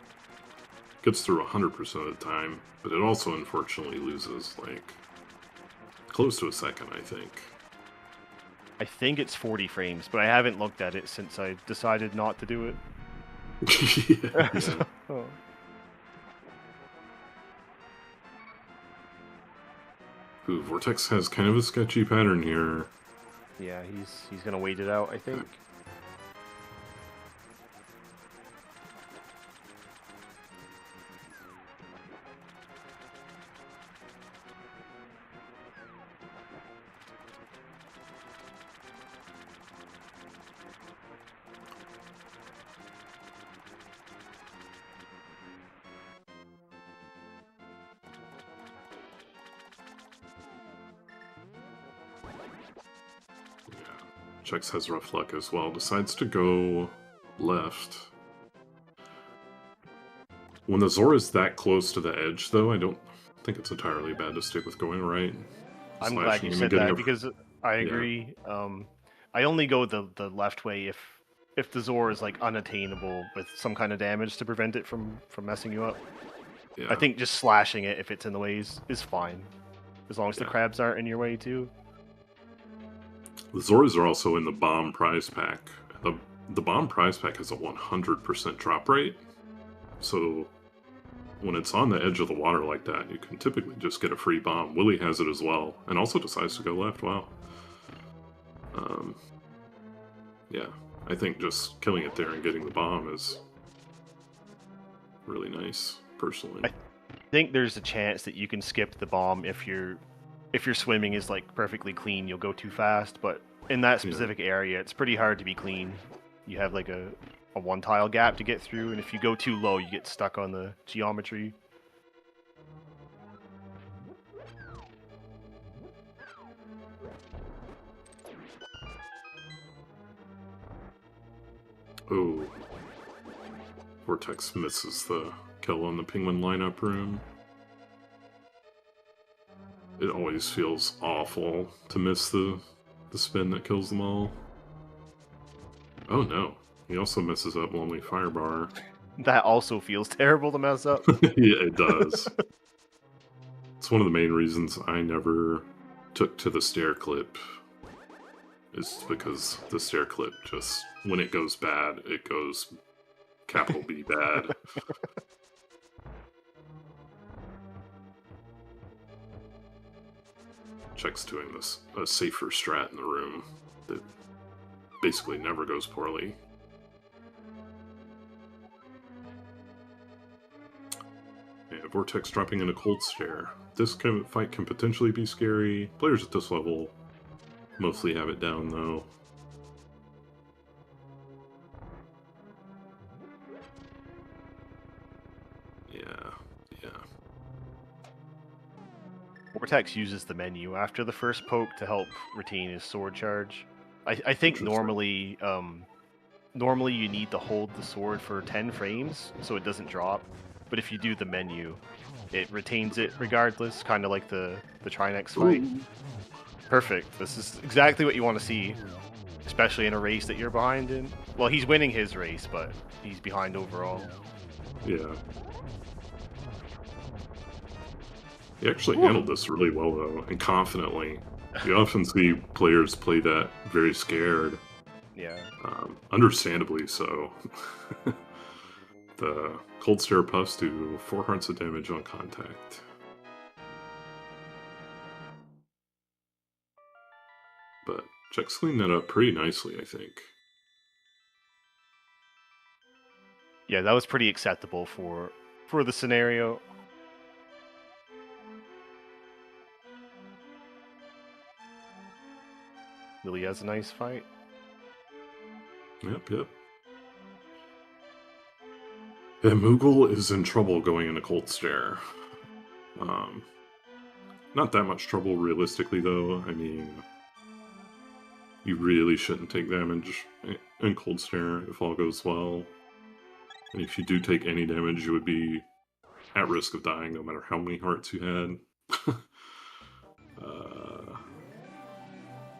gets through 100% of the time, but it also unfortunately loses like close to a second, I think. I think it's 40 frames, but I haven't looked at it since I decided not to do it. Yeah. So, oh. Ooh, Vortex has kind of a sketchy pattern here. Yeah, he's gonna wait it out, I think. Chex has rough luck as well. Decides to go left. When the Zora is that close to the edge, though, I don't think it's entirely bad to stick with going right. I'm glad you said that because I agree. Yeah. I only go the left way if the Zora is like unattainable with some kind of damage to prevent it from messing you up. Yeah. I think just slashing it if it's in the way is fine, as long as the crabs aren't in your way too. The Zoras are also in the bomb prize pack. The bomb prize pack has a 100% drop rate, so when it's on the edge of the water like that, you can typically just get a free bomb. Willie has it as well, and also decides to go left. Wow. Yeah, I think just killing it there and getting the bomb is really nice, personally. I think there's a chance that you can skip the bomb if your swimming is like perfectly clean. You'll go too fast, but in that specific area, it's pretty hard to be clean. You have like a one tile gap to get through, and if you go too low, you get stuck on the geometry. Oh. Vortex misses the kill on the penguin lineup room. It always feels awful to miss the spin that kills them all. Oh no. He also messes up Lonely Firebar. That also feels terrible to mess up. Yeah, it does. It's one of the main reasons I never took to the stair clip. Is because the stair clip just, when it goes bad, it goes capital B bad. Check's doing this a safer strat in the room that basically never goes poorly. Yeah, Vortex dropping in a cold stare. This fight can potentially be scary. Players at this level mostly have it down, though. Yeah. Vortex uses the menu after the first poke to help retain his sword charge. I think normally you need to hold the sword for 10 frames so it doesn't drop, but if you do the menu, it retains it regardless, kind of like the Trinex fight. Ooh. Perfect. This is exactly what you want to see, especially in a race that you're behind in. Well, he's winning his race, but he's behind overall. Yeah. He actually handled this really well, though, and confidently. You often see players play that very scared. Yeah. Understandably so. The cold stare puffs do 4 hearts of damage on contact. But Chex cleaned that up pretty nicely, I think. Yeah, that was pretty acceptable for the scenario. Really has a nice fight. Yep. Yeah, Moogle is in trouble going into cold stare. Not that much trouble realistically, though. I mean, you really shouldn't take damage in cold stare if all goes well. And if you do take any damage, you would be at risk of dying no matter how many hearts you had.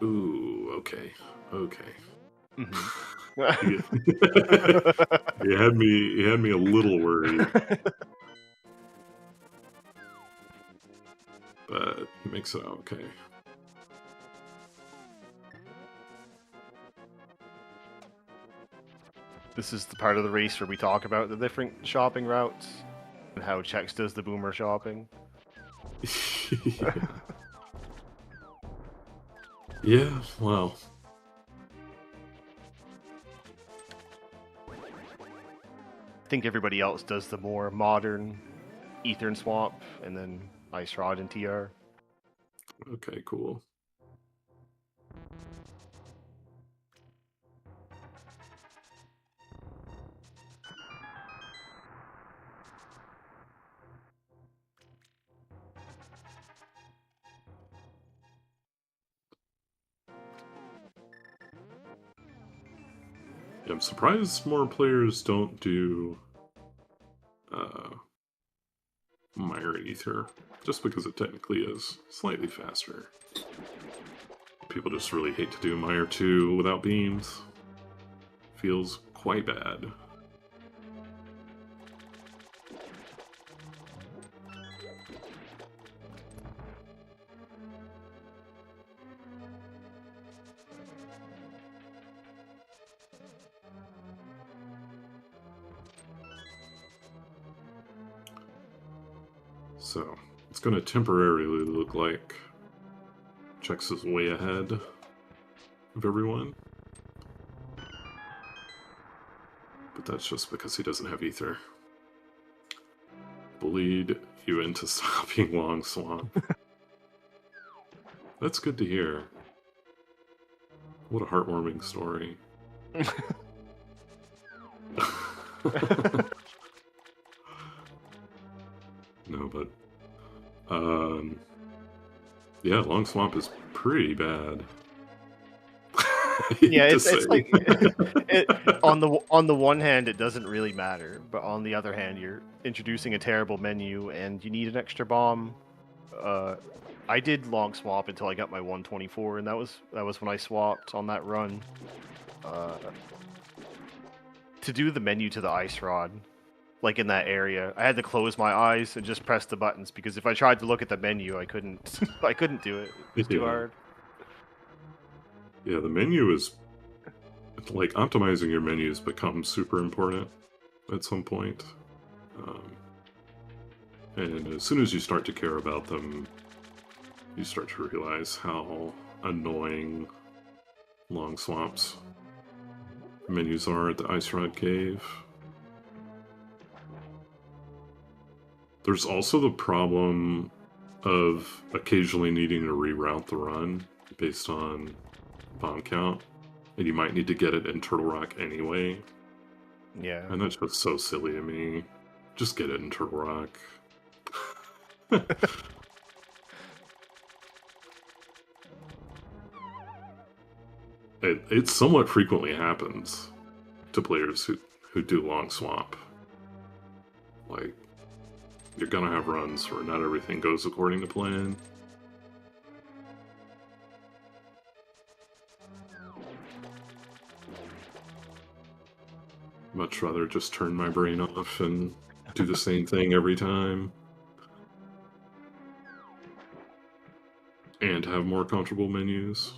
Ooh, okay. Mm-hmm. He had me a little worried. But he makes it okay. This is the part of the race where we talk about the different shopping routes and how Chex does the boomer shopping. Yeah, well. I think everybody else does the more modern Ether and Swamp, and then Ice Rod and TR. Okay, cool. I'm surprised more players don't do Mire and Ether, just because it technically is slightly faster. People just really hate to do Mire 2 without beams. Feels quite bad. So, it's going to temporarily look like Chex is way ahead of everyone. But that's just because he doesn't have Ether. Bullied you into stopping Long Swamp. That's good to hear. What a heartwarming story. No, but yeah, Long Swamp is pretty bad. Yeah, it's like on the one hand it doesn't really matter, but on the other hand you're introducing a terrible menu and you need an extra bomb. I did Long Swamp until I got my 124, and that was when I swapped on that run. To do the menu to the Ice Rod, like in that area, I had to close my eyes and just press the buttons, because if I tried to look at the menu, I couldn't I couldn't do it. It was too hard. Yeah, the menu is like optimizing your menus becomes super important at some point. And as soon as you start to care about them, you start to realize how annoying long swamps menus are at the Ice Rod Cave. There's also the problem of occasionally needing to reroute the run based on bomb count, and you might need to get it in Turtle Rock anyway. Yeah. And that's just so silly to me. Just get it in Turtle Rock. It somewhat frequently happens to players who do long swamp. Like, you're gonna have runs where not everything goes according to plan. Much rather just turn my brain off and do the same thing every time. And have more comfortable menus.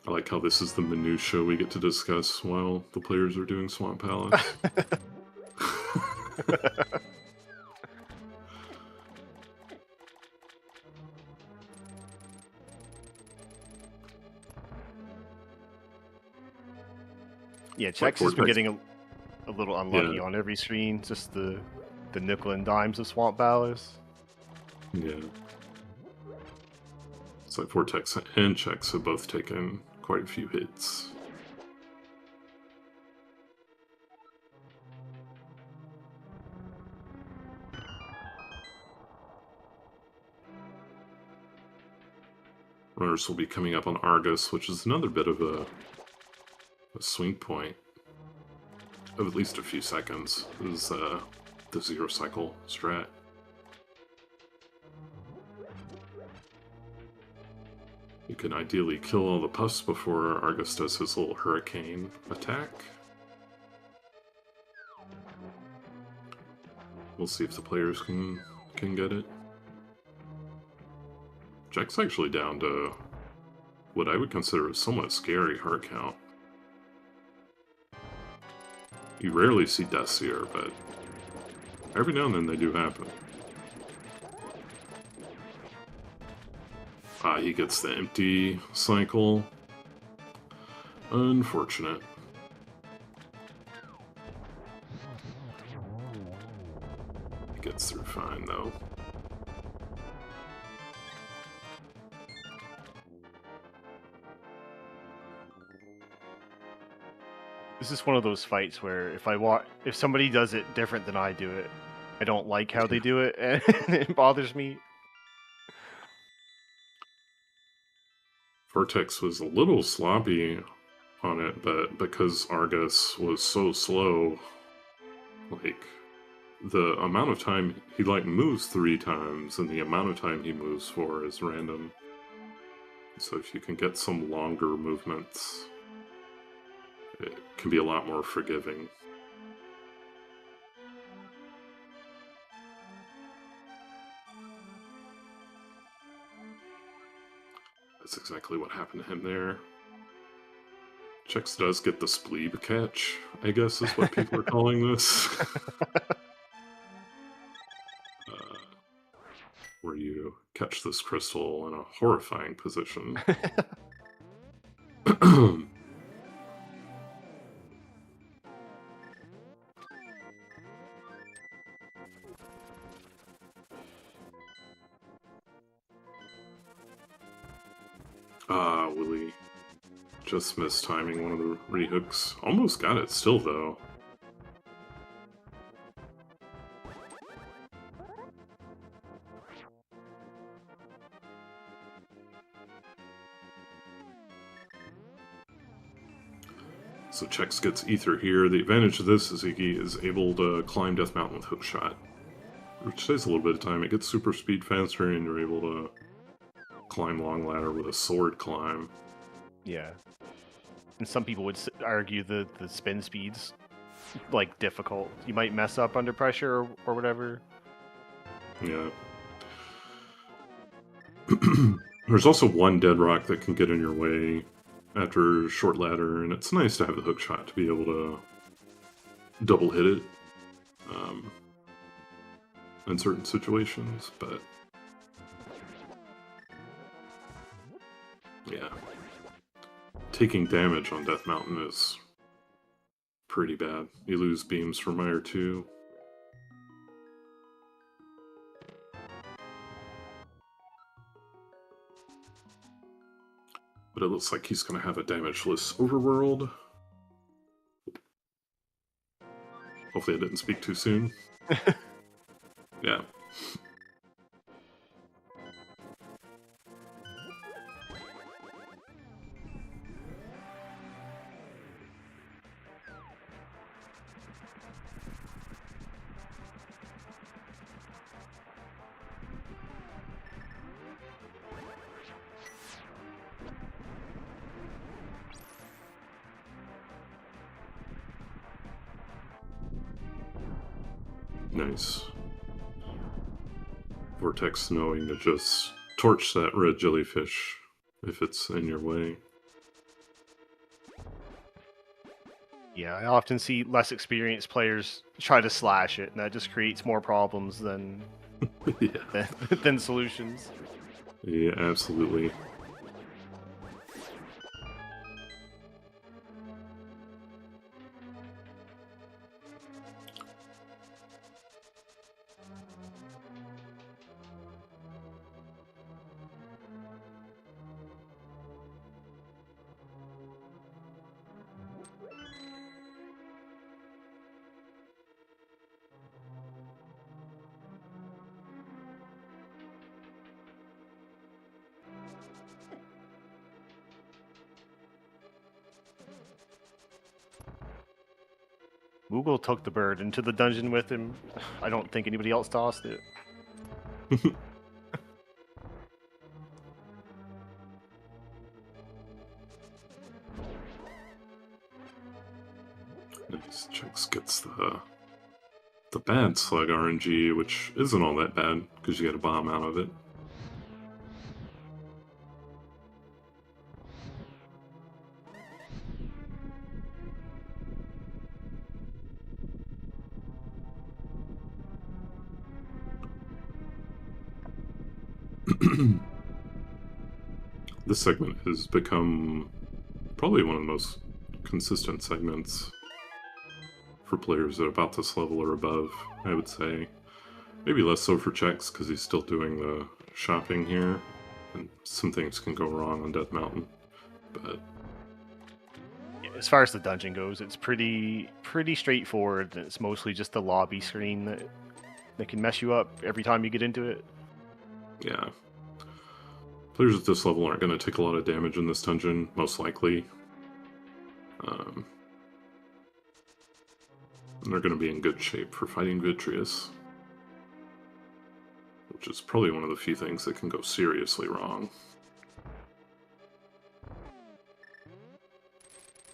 I like how this is the minutia we get to discuss while the players are doing Swamp Palace. Yeah, Chex has been getting a little unlucky on every screen. Just the nickel and dimes of Swamp Palace. Yeah. It's like Vortex and Chex have both taken quite a few hits. Runners will be coming up on Argus, which is another bit of a swing point of at least a few seconds. This is the zero cycle strat. You can ideally kill all the puffs before Argus does his little hurricane attack. We'll see if the players can get it. Jack's actually down to what I would consider a somewhat scary heart count. You rarely see deaths here, but every now and then they do happen. He gets the empty cycle. Unfortunate. He gets through fine, though. This is one of those fights where if somebody does it different than I do it, I don't like how they do it, and it bothers me. Vortex was a little sloppy on it, but because Argus was so slow, like, the amount of time he, moves 3 times, and the amount of time he moves for is random. So if you can get some longer movements, it can be a lot more forgiving. That's exactly what happened to him there. Chex does get the spleeb catch, I guess is what people are calling this. Where you catch this crystal in a horrifying position. Willi just missed timing one of the rehooks. Almost got it still, though. So Chex gets Ether here. The advantage of this is he is able to climb Death Mountain with Hookshot, which saves a little bit of time. It gets super speed faster, and you're able to climb Long Ladder with a sword climb. Yeah. And some people would argue the spin speed's, difficult. You might mess up under pressure or whatever. Yeah. There's also one dead rock that can get in your way after short ladder, and it's nice to have the hook shot to be able to double hit it in certain situations, but yeah, taking damage on Death Mountain is pretty bad. You lose beams from Mire 2. But it looks like he's going to have a damageless overworld. Hopefully I didn't speak too soon. Yeah. Nice. Vortex knowing to just torch that red jellyfish if it's in your way. Yeah, I often see less experienced players try to slash it, and that just creates more problems than Yeah. than solutions. Yeah, absolutely. Moogle took the bird into the dungeon with him. I don't think anybody else tossed it. Nice. Chex gets the bad slug RNG, which isn't all that bad because you get a bomb out of it. This segment has become probably one of the most consistent segments for players at about this level or above, I would say. Maybe less so for Chex, because he's still doing the shopping here, and some things can go wrong on Death Mountain, but As far as the dungeon goes, it's pretty straightforward. It's mostly just the lobby screen that can mess you up every time you get into it. yeah. Players at this level aren't going to take a lot of damage in this dungeon, most likely. And they're going to be in good shape for fighting Vitreous, which is probably one of the few things that can go seriously wrong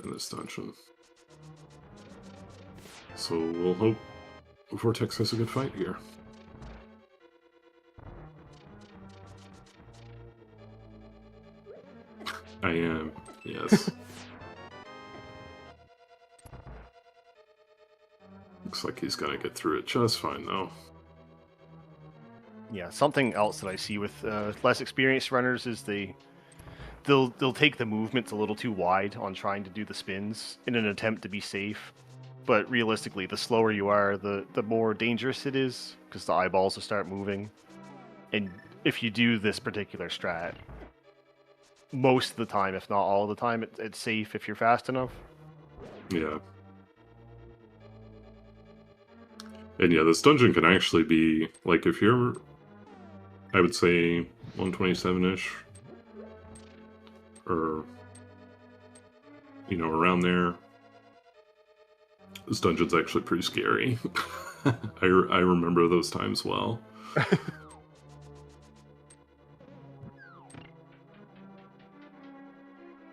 in this dungeon. So we'll hope Vortex has a good fight here. I am, yes. Looks like he's gonna get through it just fine, though. Yeah, something else that I see with less experienced runners is they'll take the movements a little too wide on trying to do the spins in an attempt to be safe. But realistically, the slower you are, the more dangerous it is, because the eyeballs will start moving. And if you do this particular strat, most of the time, if not all the time, it's safe if you're fast enough. Yeah. And yeah, this dungeon can actually be, like, if you're, I would say, 127-ish, or, you know, around there, this dungeon's actually pretty scary. I remember those times well.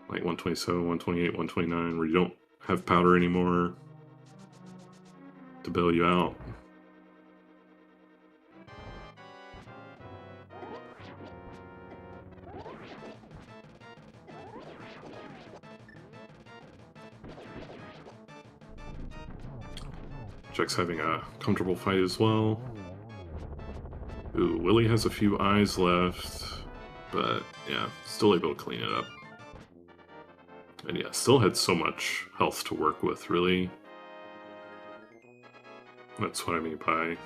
Like 127, 128, 129, where you don't have powder anymore to bail you out. Jack's having a comfortable fight as well. Ooh, Willi has a few eyes left, but yeah, still able to clean it up. And yeah, still had so much health to work with, really. That's what I mean by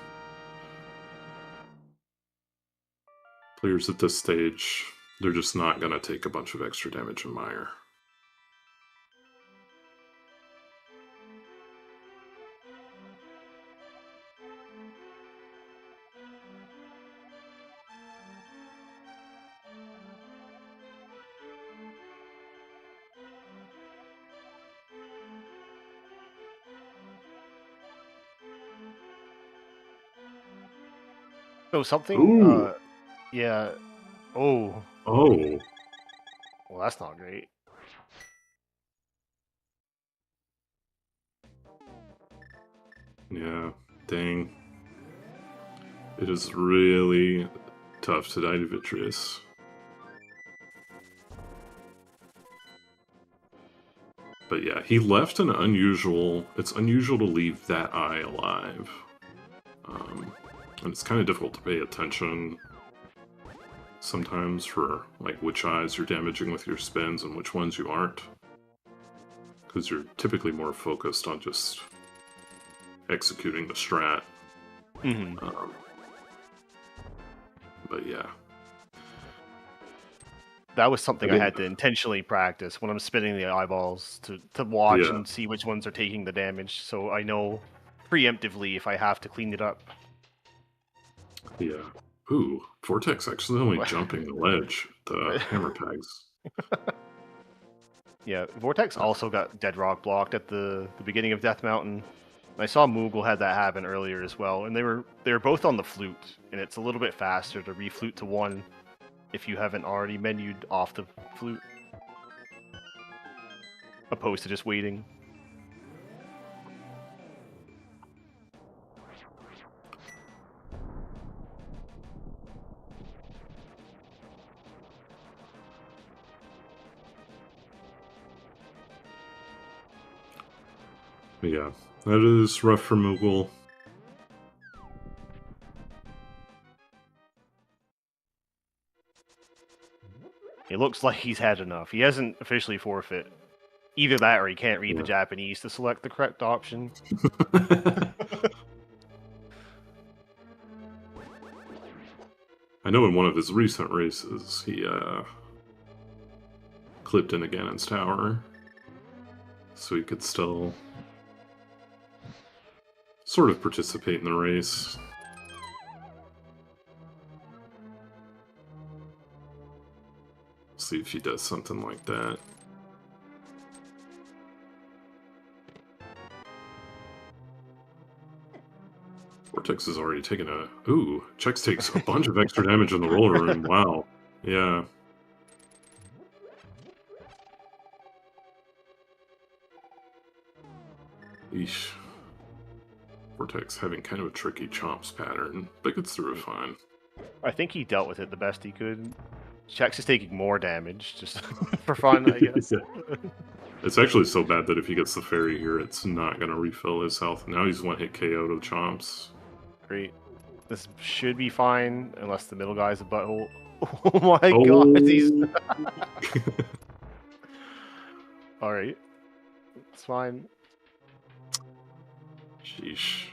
players at this stage, they're just not going to take a bunch of extra damage in Mire. So something, Ooh. yeah. Oh, Oh. well, that's not great. Yeah, dang. It is really tough to die to Vitreous. But yeah, he left an unusual... It's unusual to leave that eye alive. And it's kind of difficult to pay attention sometimes for like which eyes you're damaging with your spins and which ones you aren't. Because you're typically more focused on just executing the strat. But yeah. That was something I had to intentionally practice when I'm spinning the eyeballs to watch and see which ones are taking the damage, so I know preemptively if I have to clean it up. Yeah. Ooh, Vortex accidentally jumping the ledge, the hammer tags. Yeah, Vortex also got dead rock blocked at the beginning of Death Mountain. I saw Moogle had that happen earlier as well, and they were both on the flute, and it's a little bit faster to reflute to one if you haven't already menued off the flute, opposed to just waiting. Yeah, that is rough for Moogle. It looks like he's had enough. He hasn't officially forfeit. Either that or he can't read the Japanese to select the correct option. I know in one of his recent races, he clipped into Ganon's tower, so he could still sort of participate in the race. See if he does something like that. Vortex has already taken a... Ooh, Chex takes a bunch of extra damage in the roller room. Wow. Yeah. Eesh. Vortex having kind of a tricky chomps pattern, but gets through it fine. I think he dealt with it the best he could. Chex is taking more damage, just for fun, I guess. It's actually so bad that if he gets the fairy here, it's not going to refill his health. Now he's one-hit KO to chomps. Great. This should be fine, unless the middle guy's a butthole. Oh my god, he's... Alright. It's fine. Sheesh.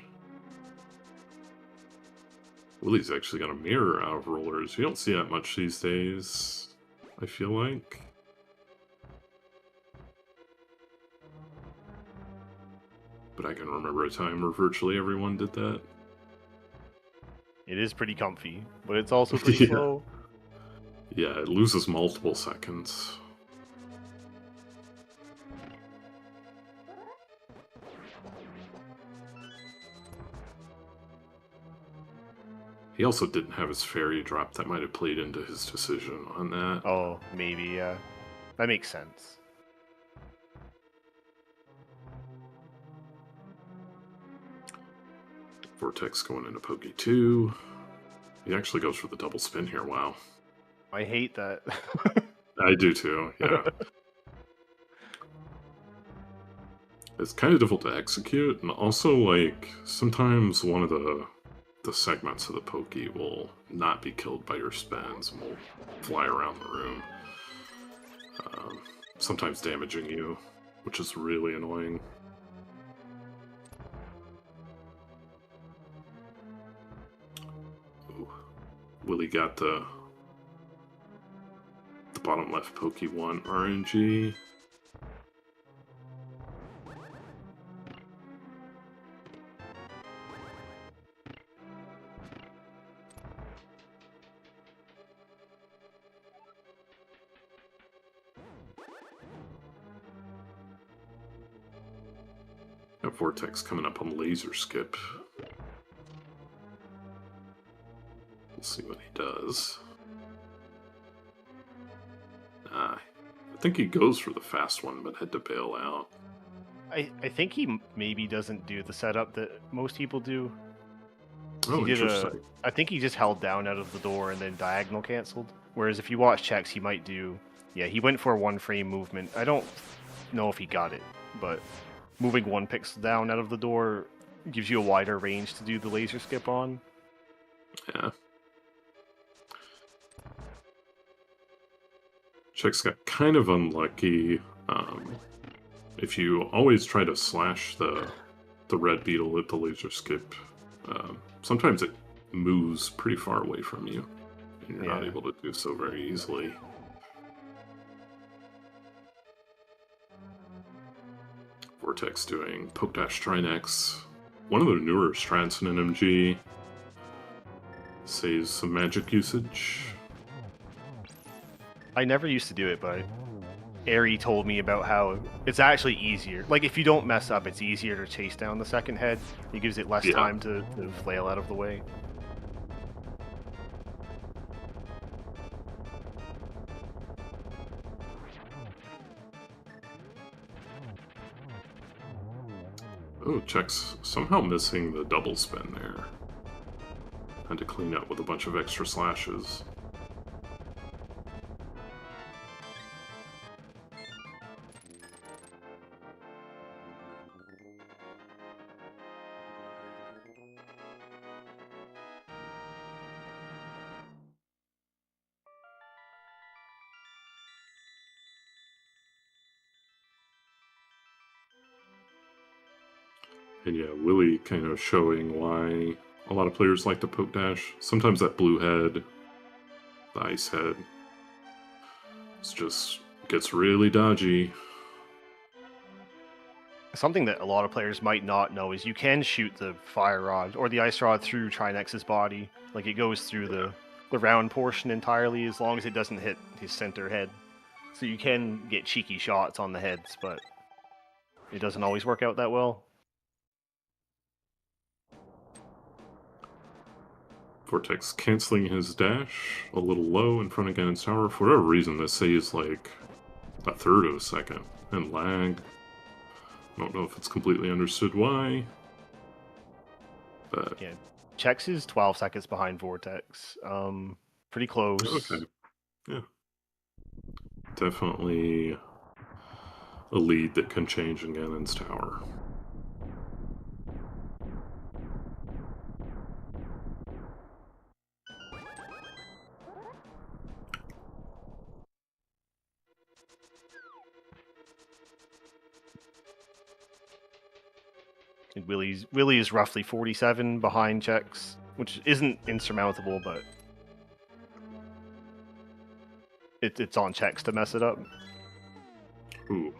Willi's actually got a mirror out of rollers. You don't see that much these days, I feel like. But I can remember a time where virtually everyone did that. It is pretty comfy, but it's also pretty slow. Yeah, it loses multiple seconds. He also didn't have his fairy drop. That might have played into his decision on that. Oh, maybe, yeah. That makes sense. Vortex going into Pokey 2. He actually goes for the double spin here, wow. I hate that. I do too, yeah. It's kind of difficult to execute, and also, like, sometimes one of the segments of the pokey will not be killed by your spins and will fly around the room, sometimes damaging you, which is really annoying. Ooh. Willie got the bottom left pokey 1 RNG. Got Vortex coming up on laser skip. We'll see what he does. I think he goes for the fast one, but had to bail out. I think he maybe doesn't do the setup that most people do. Oh, interesting. I think he just held down out of the door and then diagonal canceled. Whereas if you watch Chex, he might do... Yeah, he went for a 1-frame movement. I don't know if he got it, but moving 1 pixel down out of the door gives you a wider range to do the laser skip on. Yeah. Chex got kind of unlucky. If you always try to slash the red beetle at the laser skip, sometimes it moves pretty far away from you, and you're not able to do so very easily. Vortex doing poke dash Trinex. One of the newer strats in NMG. Saves some magic usage. I never used to do it, but Ari told me about how it's actually easier. Like, if you don't mess up, it's easier to chase down the second head. It gives it less time to flail out of the way. Oh, Chex somehow missing the double spin there. Had to clean up with a bunch of extra slashes. And yeah, Willie kind of showing why a lot of players like to poke dash. Sometimes that blue head, the ice head, just gets really dodgy. Something that a lot of players might not know is you can shoot the fire rod or the ice rod through Trinex's body. Like, it goes through the round portion entirely as long as it doesn't hit his center head. So you can get cheeky shots on the heads, but it doesn't always work out that well. Vortex canceling his dash a little low in front of Ganon's tower. For whatever reason, this saves like a third of a second and lag. I don't know if it's completely understood why. But yeah, Chex is 12 seconds behind Vortex. Pretty close. Okay. Yeah. Definitely a lead that can change in Ganon's tower. And Willie is roughly 47 behind Chex, which isn't insurmountable, but it's on Chex to mess it up. Ooh.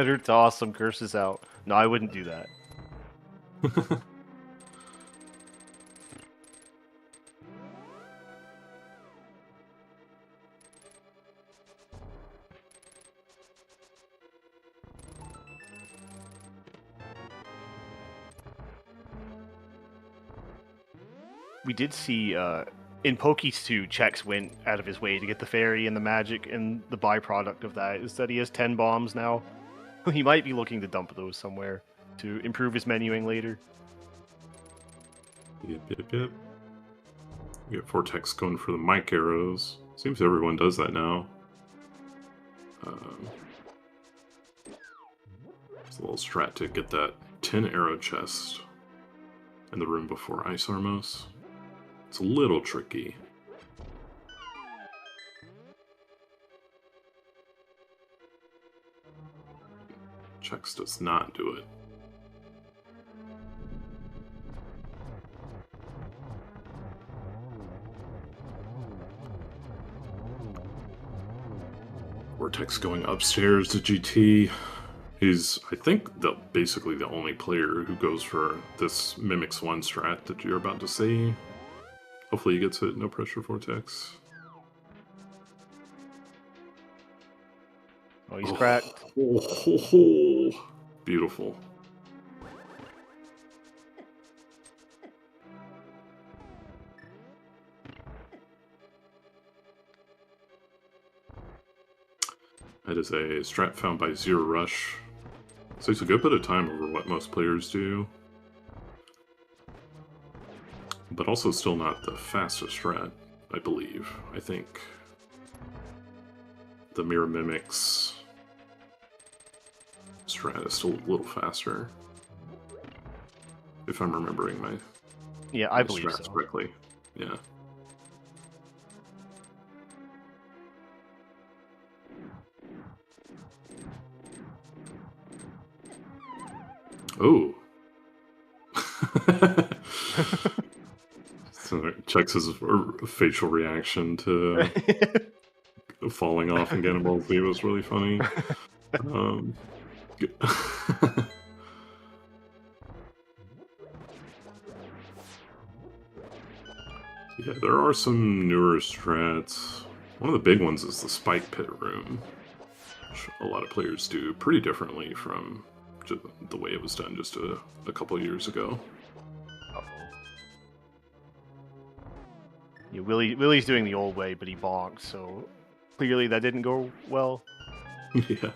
It's awesome, curses out. No, I wouldn't do that. We did see in Pokies 2, Chex went out of his way to get the fairy and the magic, and the byproduct of that is that he has 10 bombs now. He might be looking to dump those somewhere to improve his menuing later. Yep. We got Vortex going for the mic arrows. Seems everyone does that now. It's a little strat to get that 10 arrow chest in the room before Ice Armos. It's a little tricky. Chex does not do it. Vortex going upstairs to GT. He's, I think, basically the only player who goes for this Mimics 1 strat that you're about to see. Hopefully he gets it, no pressure, Vortex. Oh, he's cracked. Beautiful. That is a strat found by Zero Rush. So it's a good bit of time over what most players do. But also still not the fastest strat, I believe. I think the Mirror Mimics strat is still a little faster. If I'm remembering my I believe strats so. correctly. Yeah. Oh. So checks his facial reaction to falling off in Cannonball Z was really funny. Yeah, there are some newer strats. One of the big ones is the Spike Pit Room, which a lot of players do pretty differently from the way it was done just a couple years ago. Yeah, Willy's doing the old way, but he bonked, so clearly that didn't go well. Yeah.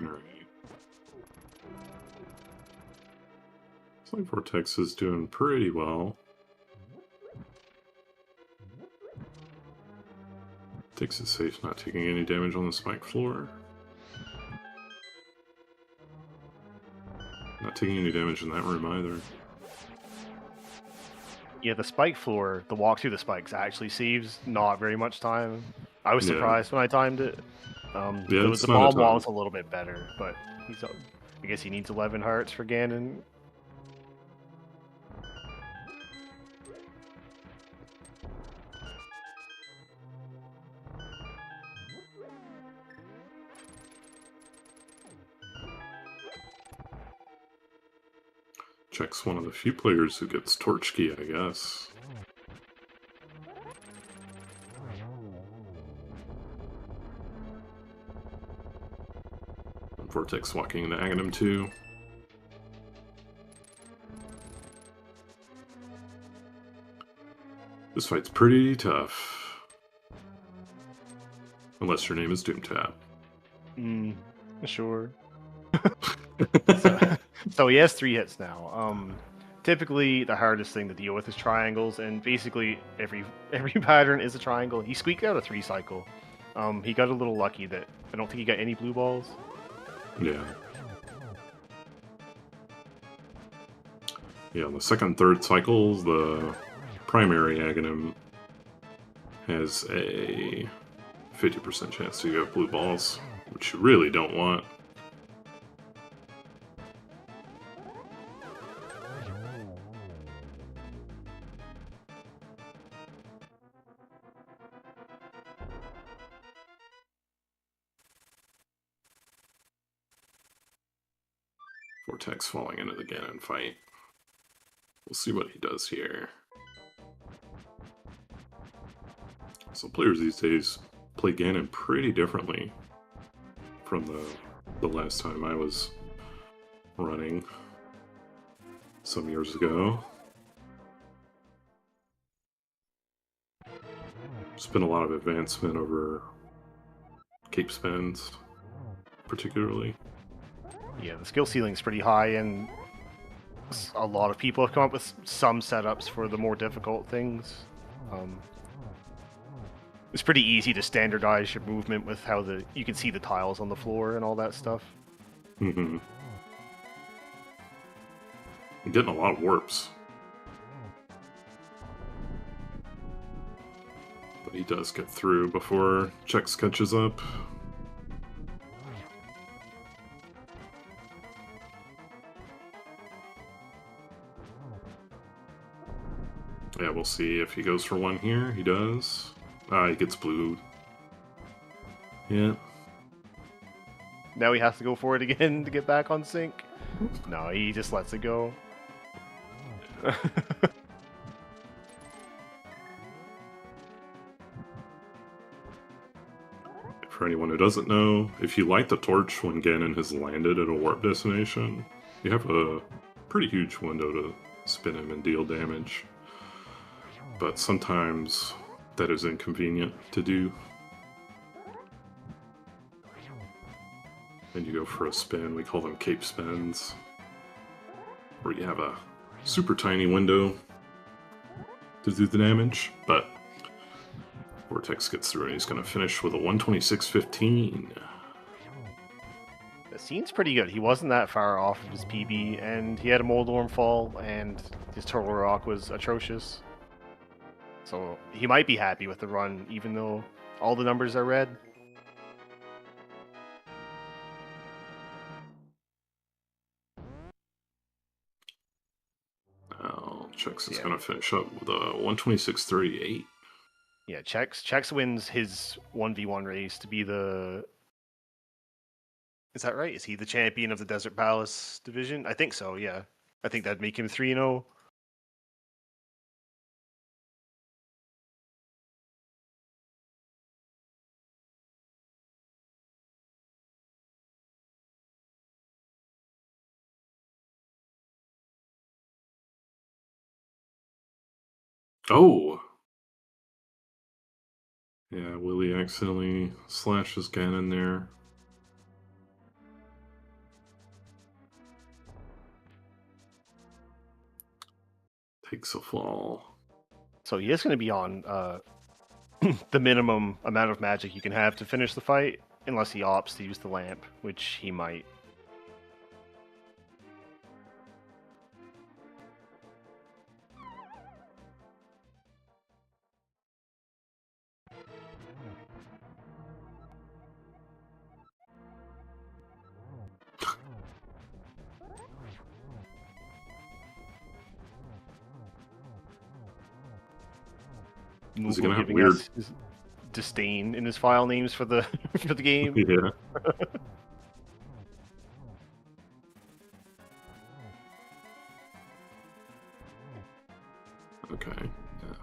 Alright. Looks like Vortex is doing pretty well. Takes it safe, not taking any damage on the spike floor. Not taking any damage in that room either. Yeah, the spike floor, the walk through the spikes actually saves not very much time. I was surprised when I timed it. The bomb wall's a little bit better, but I guess he needs 11 hearts for Ganon. Check's one of the few players who gets Torch Key, I guess. Vortex walking into Aghanim 2. This fight's pretty tough. Unless your name is Doomtap. Sure. So he has 3 hits now. Typically, the hardest thing to deal with is triangles, and basically every pattern is a triangle. He squeaked out a 3 cycle. He got a little lucky that I don't think he got any blue balls. Yeah. Yeah, the second, third cycles, the primary Aghanim has a 50% chance to get blue balls, which you really don't want. Vortex falling into the Ganon fight. We'll see what he does here. So players these days play Ganon pretty differently from the last time I was running some years ago. There's been a lot of advancement over cape spins, particularly. Yeah, the skill ceiling's pretty high, and a lot of people have come up with some setups for the more difficult things. It's pretty easy to standardize your movement with how you can see the tiles on the floor and all that stuff. Mm-hmm. I'm getting a lot of warps. But he does get through before Chex catches up. Yeah, we'll see if he goes for one here. He does. Ah, he gets blue. Yeah. Now he has to go for it again to get back on sync. No, he just lets it go. For anyone who doesn't know, if you light the torch when Ganon has landed at a warp destination, you have a pretty huge window to spin him and deal damage. But sometimes that is inconvenient to do. And you go for a spin, we call them cape spins, where you have a super tiny window to do the damage, but Vortex gets through and he's going to finish with a 126.15. The scene's pretty good. He wasn't that far off of his PB, and he had a Moldorm fall, and his Turtle Rock was atrocious. So he might be happy with the run, even though all the numbers are red. Now, Chex is going to finish up with a 126.38. Yeah, Chex wins his 1v1 race to be the... Is that right? Is he the champion of the Desert Palace division? I think so, yeah. I think that'd make him 3-0. Oh! Yeah, Willie accidentally slashes Ganon there. Takes a fall. So he is going to be on the minimum amount of magic you can have to finish the fight, unless he opts to use the lamp, which he might. Is he gonna have giving weird us his disdain in his file names for the for the game? Yeah. Okay. Yeah.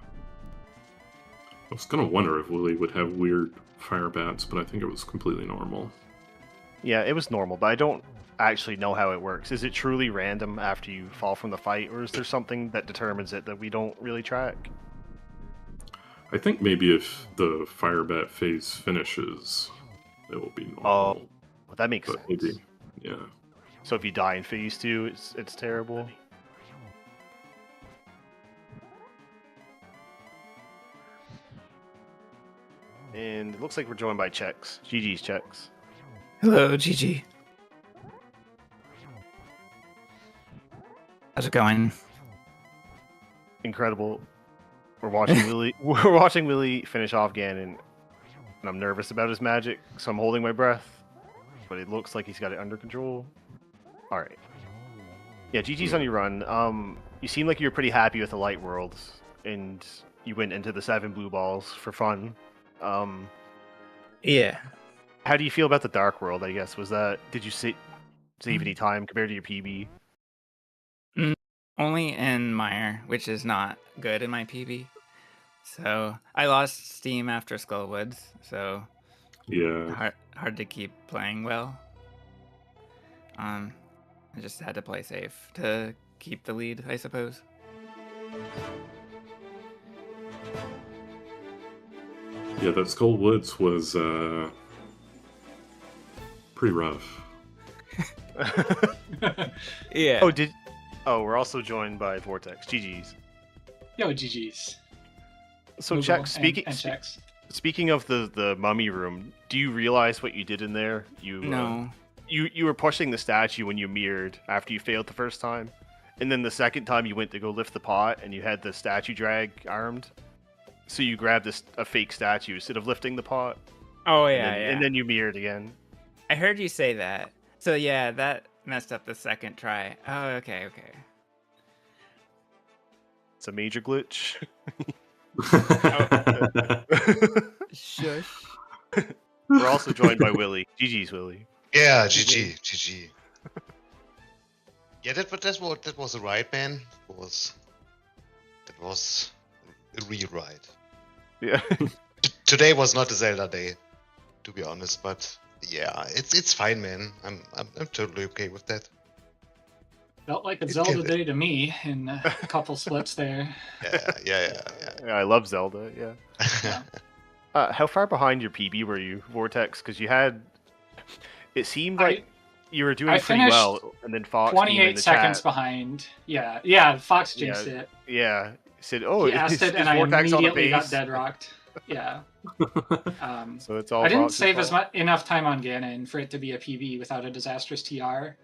I was gonna wonder if Willie would have weird fire bats, but I think it was completely normal. Yeah, it was normal, but I don't actually know how it works. Is it truly random after you fall from the fight, or is there something that determines it that we don't really track? I think maybe if the fire bat phase finishes, it will be normal. Oh, well, that makes but sense. maybe, yeah. So if you die in phase 2, it's terrible. And it looks like we're joined by Chex. GG's Chex. Hello, GG. How's it going? Incredible. We're watching Willi. We're watching Willi finish off Ganon, and I'm nervous about his magic, so I'm holding my breath. But it looks like he's got it under control. All right. Yeah, GG's on your run. You seem like you were pretty happy with the light worlds, and you went into the 7 blue balls for fun. Yeah. How do you feel about the dark world? I guess did you save any time compared to your PB? Only in Mire, which is not good in my PB. So I lost steam after Skullwoods, so Yeah. hard to keep playing well. I just had to play safe to keep the lead, I suppose. Yeah, that Skull Woods was pretty rough. Yeah. Oh, we're also joined by Vortex. GG's. Yo, GG's. So, Moogle Chex, speaking of the mummy room, do you realize what you did in there? No. You were pushing the statue when you mirrored after you failed the first time, and then the second time you went to go lift the pot and you had the statue drag armed, so you grabbed a fake statue instead of lifting the pot. Oh and then you mirrored again. I heard you say that. So yeah, that messed up the second try. Oh, okay. It's a major glitch. Shush. We're also joined by Willi. GG's, Willi. Yeah, GG. Yeah, that was a ride, man. That was a real ride. Yeah. Today was not a Zelda day, to be honest, but yeah, it's fine, man. I'm totally okay with that. Felt like a Zelda day to me in a couple splits there. Yeah. I love Zelda. Yeah. How far behind your PB were you, Vortex? Because you had. It seemed like you were doing pretty well, and then Fox 28 seconds behind. Yeah. Fox jinxed it. Yeah. He said, "Oh, he asked it, and I immediately got dead rocked." Yeah. So it's all. I didn't save enough time on Ganon for it to be a PB without a disastrous TR.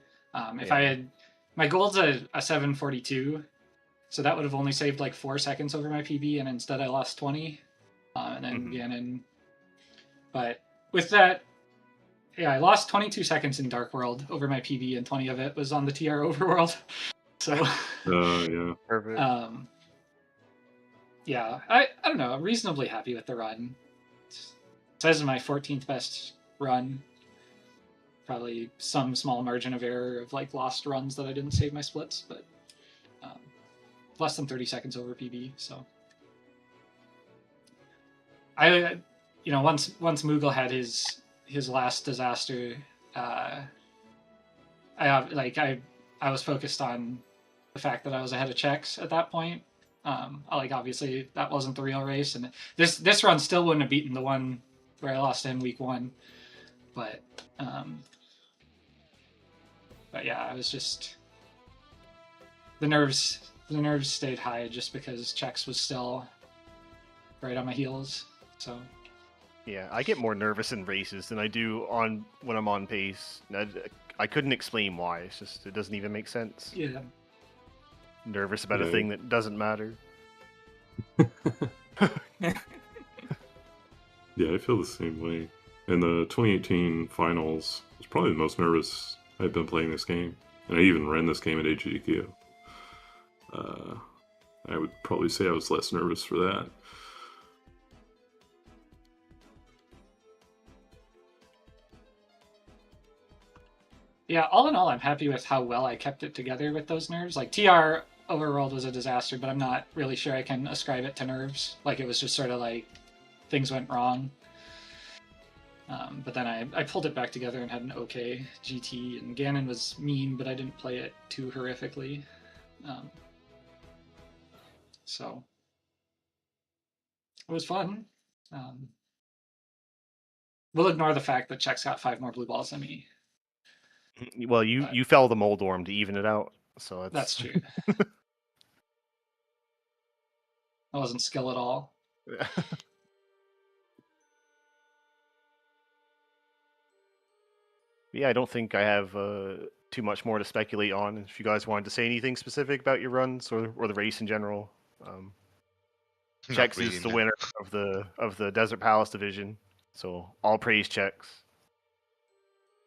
If I had, my goal's a 742, so that would have only saved like 4 seconds over my PB, and instead I lost 20. And then Ganon. But with that, yeah, I lost 22 seconds in Dark World over my PB, and 20 of it was on the TR Overworld. So. Yeah. Perfect. Yeah, I don't know. I'm reasonably happy with the run. It says my 14th best run. Probably some small margin of error of like lost runs that I didn't save my splits, but less than 30 seconds over PB. So once Moogle had his last disaster, I was focused on the fact that I was ahead of Chex at that point. Obviously that wasn't the real race, and this run still wouldn't have beaten the one where I lost in week 1. But yeah, I was just the nerves stayed high just because Chex was still right on my heels. So yeah, I get more nervous in races than I do when I'm on pace. I couldn't explain why. It's just it doesn't even make sense. Yeah. Nervous about a thing that doesn't matter. Yeah, I feel the same way. In the 2018 finals, I was probably the most nervous I've been playing this game. And I even ran this game at AGDQ. I would probably say I was less nervous for that. Yeah, all in all, I'm happy with how well I kept it together with those nerves. Like, TR Overworld was a disaster, but I'm not really sure I can ascribe it to nerves. Like, it was just sort of like things went wrong. But then I pulled it back together and had an okay GT, and Ganon was mean, but I didn't play it too horrifically. So it was fun. We'll ignore the fact that Chex got 5 more blue balls than me. Well, you fell the Moldorm to even it out, so that's true. That wasn't skill at all. Yeah, I don't think I have too much more to speculate on. If you guys wanted to say anything specific about your runs or the race in general. Not Chex really, is the man. winner of the Desert Palace division. So all praise Chex.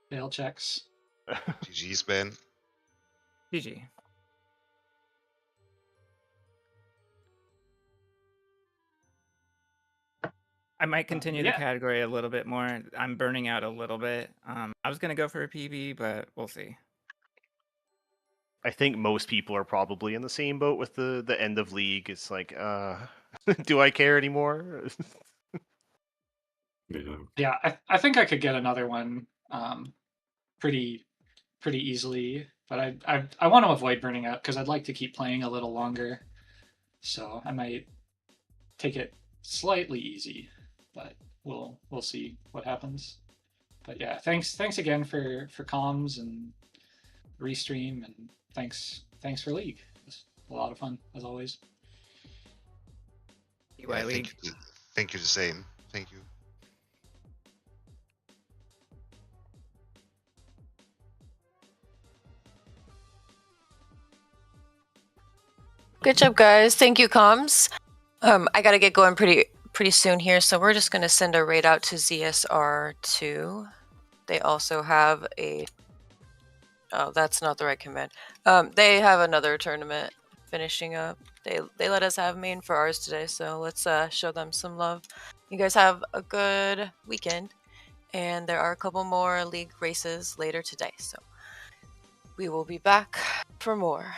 Fail checks. GG's, man. GG. I might continue the yeah. category a little bit more. I'm burning out a little bit. I was gonna go for a PB, but we'll see. I think most people are probably in the same boat with the end of league. It's like, do I care anymore? Yeah. Yeah, I think I could get another one pretty easily, but I want to avoid burning out because I'd like to keep playing a little longer. So I might take it slightly easy, but we'll see what happens. But yeah, thanks again for comms and restream, and thanks for League. It was a lot of fun as always. EY League. Thank you the same. Thank you. Good job, guys. Thank you, comms. I gotta get going pretty soon here, so we're just gonna send a raid out to ZSR2. They also have a. Oh, that's not the right command. They have another tournament finishing up. They let us have main for ours today, so let's show them some love. You guys have a good weekend, and there are a couple more league races later today, so we will be back for more.